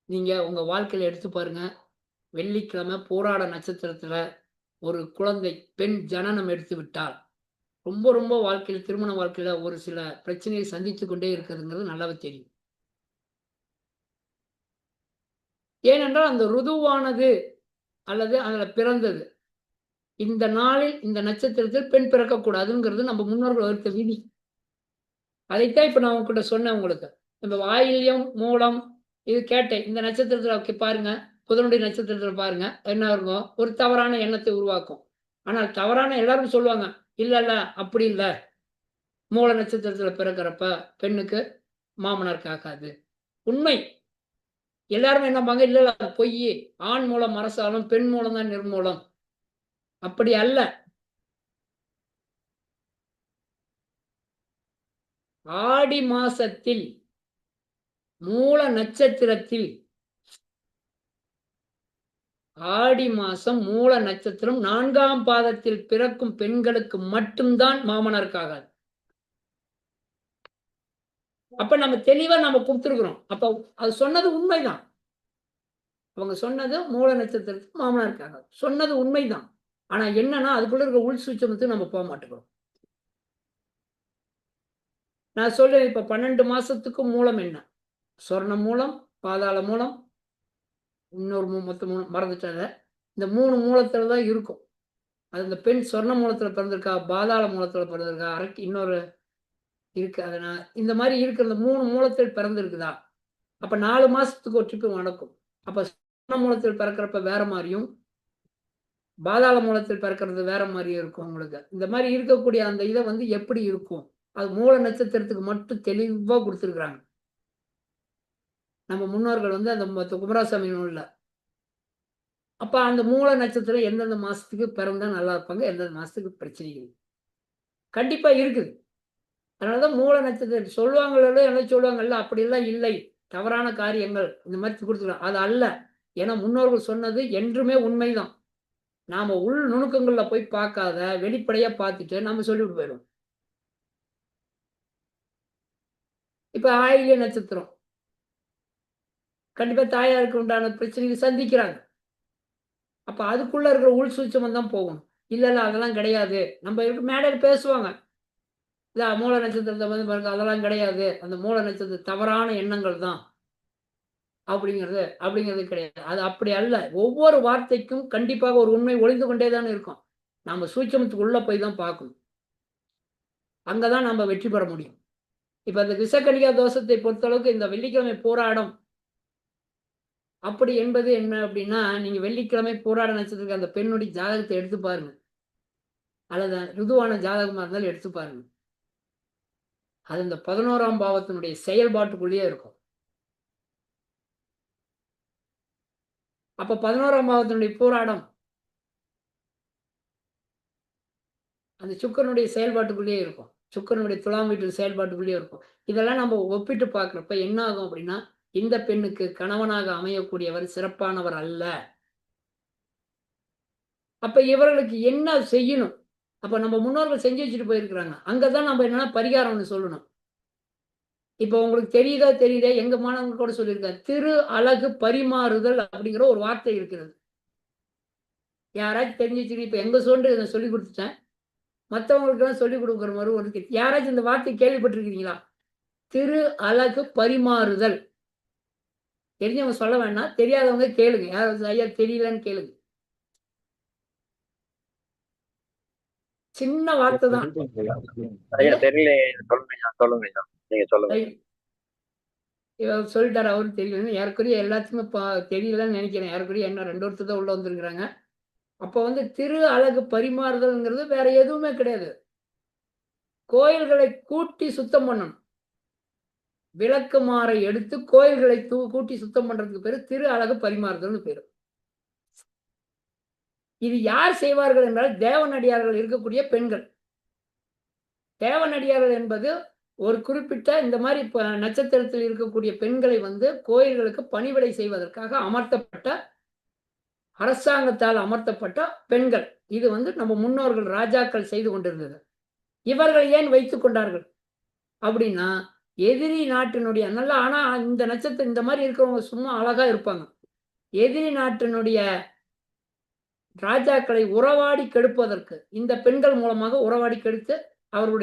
நீங்க உங்க வாழ்க்கையில எடுத்து பாருங்க. வெள்ளிக்கிழமை பூராட நட்சத்திரத்துல ஒரு குழந்தை பெண் ஜனனம் எடுத்து விட்டால் ரொம்ப ரொம்ப வாழ்க்கையில், திருமண வாழ்க்கையில ஒரு சில பிரச்சனையை சந்தித்து கொண்டே இருக்கிறதுங்கிறது நல்லாவே தெரியும். ஏனென்றால் அந்த ருதுவானது அல்லது அதுல பிறந்தது இந்த நாளில் இந்த நட்சத்திரத்தில் பெண் பிறக்கக்கூடாதுங்கிறது நம்ம முன்னோர்கள் வகுத்த விதி. அதைத்தான் இப்ப நான் உங்ககிட்ட சொன்னேன். உங்களுக்கு நம்ம ஆயில்யம் மூலம் இது கேட்டேன். இந்த நட்சத்திரத்துல பாருங்க, புதனுடைய நட்சத்திரத்துல பாருங்க என்ன இருக்கும், ஒரு தவறான எண்ணத்தை உருவாக்கும். ஆனால் தவறான எல்லாரும் சொல்லுவாங்க, இல்ல இல்ல அப்படி இல்ல, மூல நட்சத்திரத்துல பிறக்கிறப்ப பெண்ணுக்கு மாமனார் காக்காது. உண்மை. எல்லாருமே என்னப்பாங்க, இல்ல இல்ல பொய், ஆண் மூலம் அரசாலும் பெண் மூலம் தான் நிர்மூலம். அப்படி அல்ல. ஆடி மாசத்தில் மூல நட்சத்திரத்தில், ஆடி மாசம் மூல நட்சத்திரம் 4ஆம் பாதத்தில் பிறக்கும் பெண்களுக்கு மட்டும்தான் மாமனாருக்காகாது. அப்ப நம்ம தெளிவா நம்ம கொடுத்துருக்கிறோம். அப்ப அது சொன்னது உண்மைதான். அவங்க சொன்னது மூல நட்சத்திரத்துக்கு மாமனாருக்காக சொன்னது உண்மைதான். ஆனா என்னன்னா அதுக்குள்ள இருக்க உள் சூட்சமத்துக்கு நம்ம போக மாட்டேங்கிறோம். நான் சொல்றேன், இப்ப 12 மாசத்துக்கு மூலம் என்ன, சொர்ண மூலம், பாதாள மூலம், இன்னொரு மொத்த மூலம் மறந்துட்டாங்க. இந்த 3 மூலத்துல தான் இருக்கும். அது இந்த பெண் சொர்ண மூலத்துல பிறந்திருக்கா, பாதாள மூலத்துல பிறந்திருக்கா, அரக்கு இன்னொரு இருக்கு. அதை நான் இந்த மாதிரி இருக்கிற 3 மூலத்தில் பிறந்திருக்குதா, அப்ப 4 மாசத்துக்கு ஒரு ட்ரிப்பு நடக்கும். அப்ப சொர்ண மூலத்தில் பிறக்கிறப்ப வேற மாதிரியும் பாதாள மூலத்தில் பிறக்கிறது வேற மாதிரியும் இருக்கும். உங்களுக்கு இந்த மாதிரி இருக்கக்கூடிய அந்த இதை வந்து எப்படி இருக்கும், அது மூல நட்சத்திரத்துக்கு மட்டும் தெளிவா கொடுத்துருக்குறாங்க நம்ம முன்னோர்கள் வந்து அந்த குமராசாமி நூல்ல. அப்ப அந்த மூல நட்சத்திரம் எந்தெந்த மாசத்துக்கு பிறந்தா நல்லா இருப்பாங்க, எந்தெந்த மாசத்துக்கு பிரச்சனைகள் கண்டிப்பா இருக்குது. அதனாலதான் மூல நட்சத்திரம் சொல்லுவாங்களோ என்ன சொல்லுவாங்கல்ல, அப்படி எல்லாம் இல்லை, தவறான காரியங்கள் இந்த மாதிரி கொடுத்துக்கலாம். அது அல்ல. ஏன்னா முன்னோர்கள் சொன்னது என்றுமே உண்மைதான். நாம உள் நுணுக்கங்கள்ல போய் பார்க்காத வெளிப்படையா பார்த்துட்டு நம்ம சொல்லிவிட்டு போயிடுவோம். இப்ப ஆயில்ய நட்சத்திரம் கண்டிப்பா தாயாருக்கு உண்டான பிரச்சனையை சந்திக்கிறாங்க. அப்ப அதுக்குள்ள இருக்கிற உள் சூட்சமம் தான் போகணும். இல்ல அதெல்லாம் கிடையாது. நம்ம மேடையில பேசுவாங்க. இல்ல மூல நட்சத்திரத்தை வந்து பாருங்க அதெல்லாம் கிடையாது. அந்த மூல நட்சத்திரம் தவறான எண்ணங்கள் தான். அப்படிங்கிறது கிடையாது. அது அப்படி அல்ல. ஒவ்வொரு வார்த்தைக்கும் கண்டிப்பாக ஒரு உண்மை ஒளிந்து கொண்டே தானே இருக்கும். நம்ம சூட்சமத்துக்கு உள்ள போய் தான் பார்க்கணும். அங்கதான் நம்ம வெற்றி பெற முடியும். இப்ப அந்த விசக்கணிகா தோஷத்தை பொறுத்தளவுக்கு இந்த வெள்ளிக்கிழமை போராடம் அப்படி என்பது என்ன அப்படின்னா, நீங்க வெள்ளிக்கிழமை போராட நட்சத்திரத்துக்கு அந்த பெண்ணுடைய ஜாதகத்தை எடுத்து பாருங்க. அல்லது ருதுவான ஜாதகமா இருந்தாலும் எடுத்து பாருங்க. அது இந்த 11ஆம் பாவத்தினுடைய செயல்பாட்டுக்குள்ளேயே இருக்கும். அப்ப 11ஆம் பாவத்தினுடைய போராடம் அந்த சுக்கிரனுடைய செயல்பாட்டுக்குள்ளேயே இருக்கும். சுக்கிரனுடைய துலாம் வீட்டு செயல்பாட்டுக்குள்ளேயே இருக்கும். இதெல்லாம் நம்ம ஒப்பிட்டு பார்க்கிறப்ப என்ன ஆகும் அப்படின்னா, இந்த பெண்ணுக்கு கணவனாக அமையக்கூடியவர் சிறப்பானவர் அல்ல. அப்ப இவர்களுக்கு என்ன செய்யணும்? அப்ப நம்ம முன்னோர்கள் செஞ்சு வச்சுட்டு போயிருக்கிறாங்க. அங்கதான் நம்ம என்னன்னா பரிகாரம் ஒண்ணு சொல்லணும். இப்ப உங்களுக்கு தெரியுதா எங்க மாணவங்க கூட சொல்லியிருக்காரு. திரு அழகு பரிமாறுதல் அப்படிங்கிற ஒரு வார்த்தை இருக்கிறது. யாராச்சும் தெரிஞ்சு வச்சுட்டு இப்ப எங்க இதை சொல்லி கொடுத்துட்டேன். மற்றவங்களுக்கு எல்லாம் சொல்லிக் கொடுக்குற மாதிரி ஒரு யாராச்சும் இந்த வார்த்தை கேள்விப்பட்டிருக்கிறீங்களா? திரு அழகு பரிமாறுதல். தெரிஞ்சவங்க சொல்ல வேண்டாம். தெரியாதவங்க கேளுங்க. யாராவது ஐயா தெரியலன்னு கேளுங்க. சின்ன வார்த்தை தான். ஐயா தெரியல, சொல்லுங்க நீங்க சொல்லுங்க. சொல்லிட்டாரு அவரும் தெரியல. யாருக்குரிய எல்லாத்துக்குமே தெரியலன்னு நினைக்கிறேன். யாருக்குரிய என்ன 2 வருஷம் தான் உள்ள வந்திருக்கிறாங்க. அப்ப வந்து திரு அழகு பரிமாறுதல்ங்கிறது வேற எதுவுமே கிடையாது. கோயில்களை கூட்டி சுத்தம் பண்ணணும். விளக்குமாறை எடுத்து கோயில்களை கூட்டி சுத்தம் பண்றதுக்கு பேரு திரு அழகு பரிமாறுதல்னு பேரு. இது யார் செய்வார்கள் என்றால் தேவனடியார்கள் இருக்கக்கூடிய பெண்கள். தேவனடியார்கள் என்பது ஒரு குறிப்பிட்ட இந்த மாதிரி நட்சத்திரத்தில் இருக்கக்கூடிய பெண்களை வந்து கோயில்களுக்கு பணிவிடை செய்வதற்காக அமர்த்தப்பட்ட அரசாங்கத்தால் அமர்த்தப்பட்ட பெண்கள். இது வந்து நம்ம முன்னோர்கள் ராஜாக்கள் செய்து கொண்டிருந்தது. இவர்கள் ஏன் வைத்துக் கொண்டார்கள் அப்படின்னா, எதிரி நாட்டினுடைய நல்லா ஆனா இந்த நட்சத்திரம் இந்த மாதிரி இருக்கிறவங்க சும்மா அழகா இருப்பாங்க. எதிரி நாட்டினுடைய ராஜாக்களை உறவாடி கெடுப்பதற்கு இந்த பெண்கள் மூலமாக உறவாடி கெடுத்து அவர்களுடைய